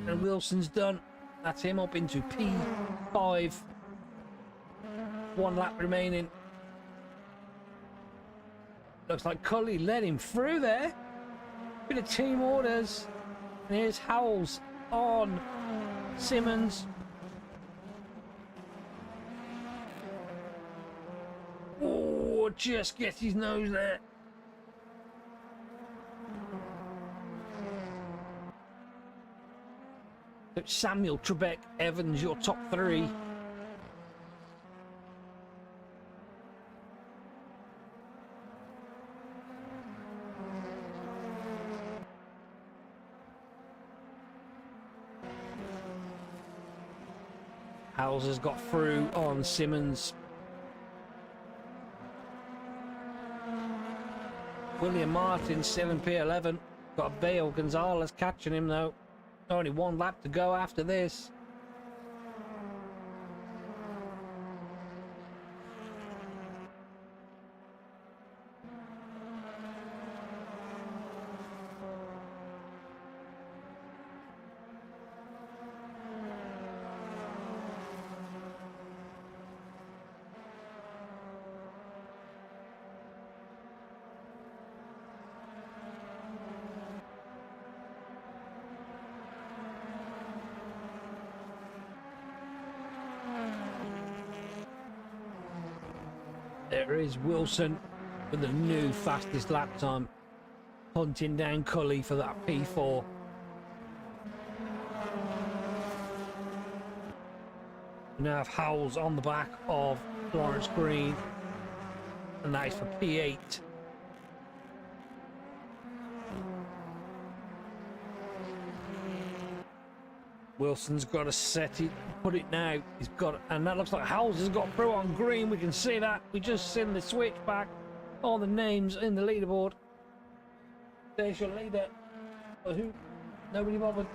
And Wilson's done. That's him up into P5. 1 lap remaining. Looks like Cully led him through there. Bit of team orders. And here's Howells on Simmons. Oh, just gets his nose there. Samuel, Trebek, Evans, your top 3. Howells has got through on Simmons. William Martin, 7P11. Got Bale Gonzalez catching him though. Only 1 lap to go after this. There is Wilson with the new fastest lap time. hunting down Cully for that P4. We now have Howells on the back of Lawrence Green, and that is for P8. Wilson's got to set it, put it now. He's got, and that looks like Howells has got through on Green. We can see that. We just seen the switch back. All the names in the leaderboard. There's your leader. Who? Nobody bothered.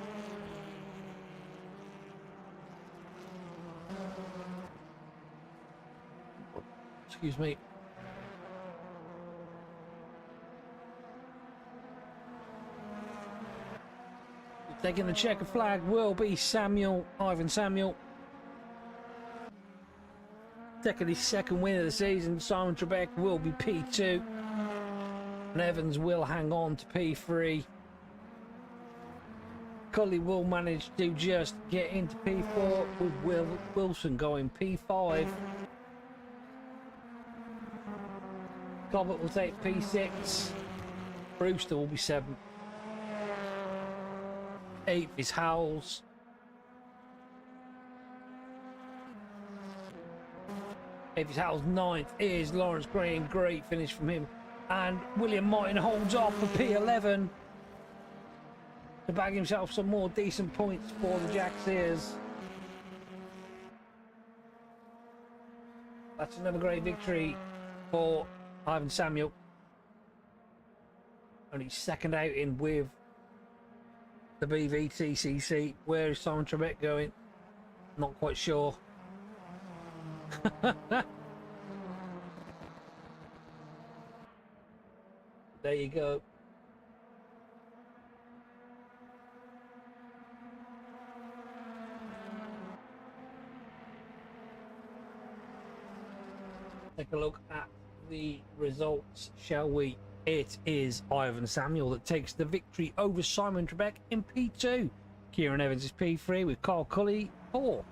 Excuse me. Taking the checker flag will be Samuel, Ivan Samuel. Taking his second win of the season. Simon Trebek will be P2. And Evans will hang on to P3. Cully will manage to just get into P4 with Wilson going P5. Cobbett will take P6. Brewster will be 7th. 8th is Howells. 8th is Howells. 9th is Lawrence Green. Great finish from him. And William Martin holds off for P11 to bag himself some more decent points for the Jack Sears. That's another great victory for Ivan Samuel. Only second outing with the Bvtcc. Where is Simon Trebek going? Not quite sure. There you go. Take a look at the results, shall we? It is Ivan Samuel that takes the victory over Simon Trebek in P2. Kieran Evans is P3 with Carl Cully 4.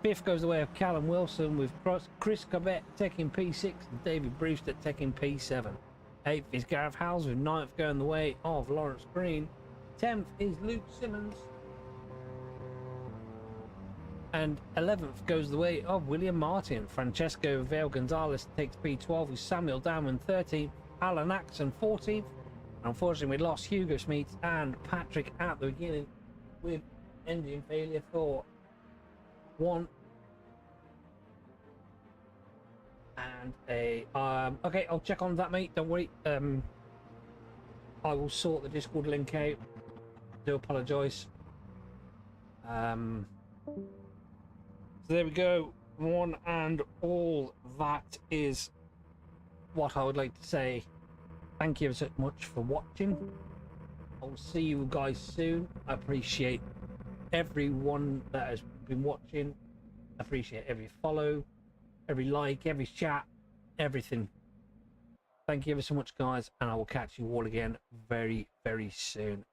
5th goes the way of Callum Wilson with Chris Cobbett taking P6 and David Brewster taking P7. 8th is Gareth Howells with 9th going the way of Lawrence Green. 10th is Luke Simmons. And 11th goes the way of William Martin. Francesco Vale Gonzalez takes P12 with Samuel Dowman 13th. Alan Axon 14th. Unfortunately, we lost Hugo Smeets and Patrick at the beginning with engine failure for 1 and a okay, I'll check on that, mate, don't worry. I will sort the Discord link out. Do apologize. So there we go, 1 and all. That is what I would like to say. Thank you so much for watching. I'll see you guys soon. I appreciate everyone that has been watching. I appreciate every follow, every like, every chat, everything. Thank you ever so much, guys, and I will catch you all again very, very soon.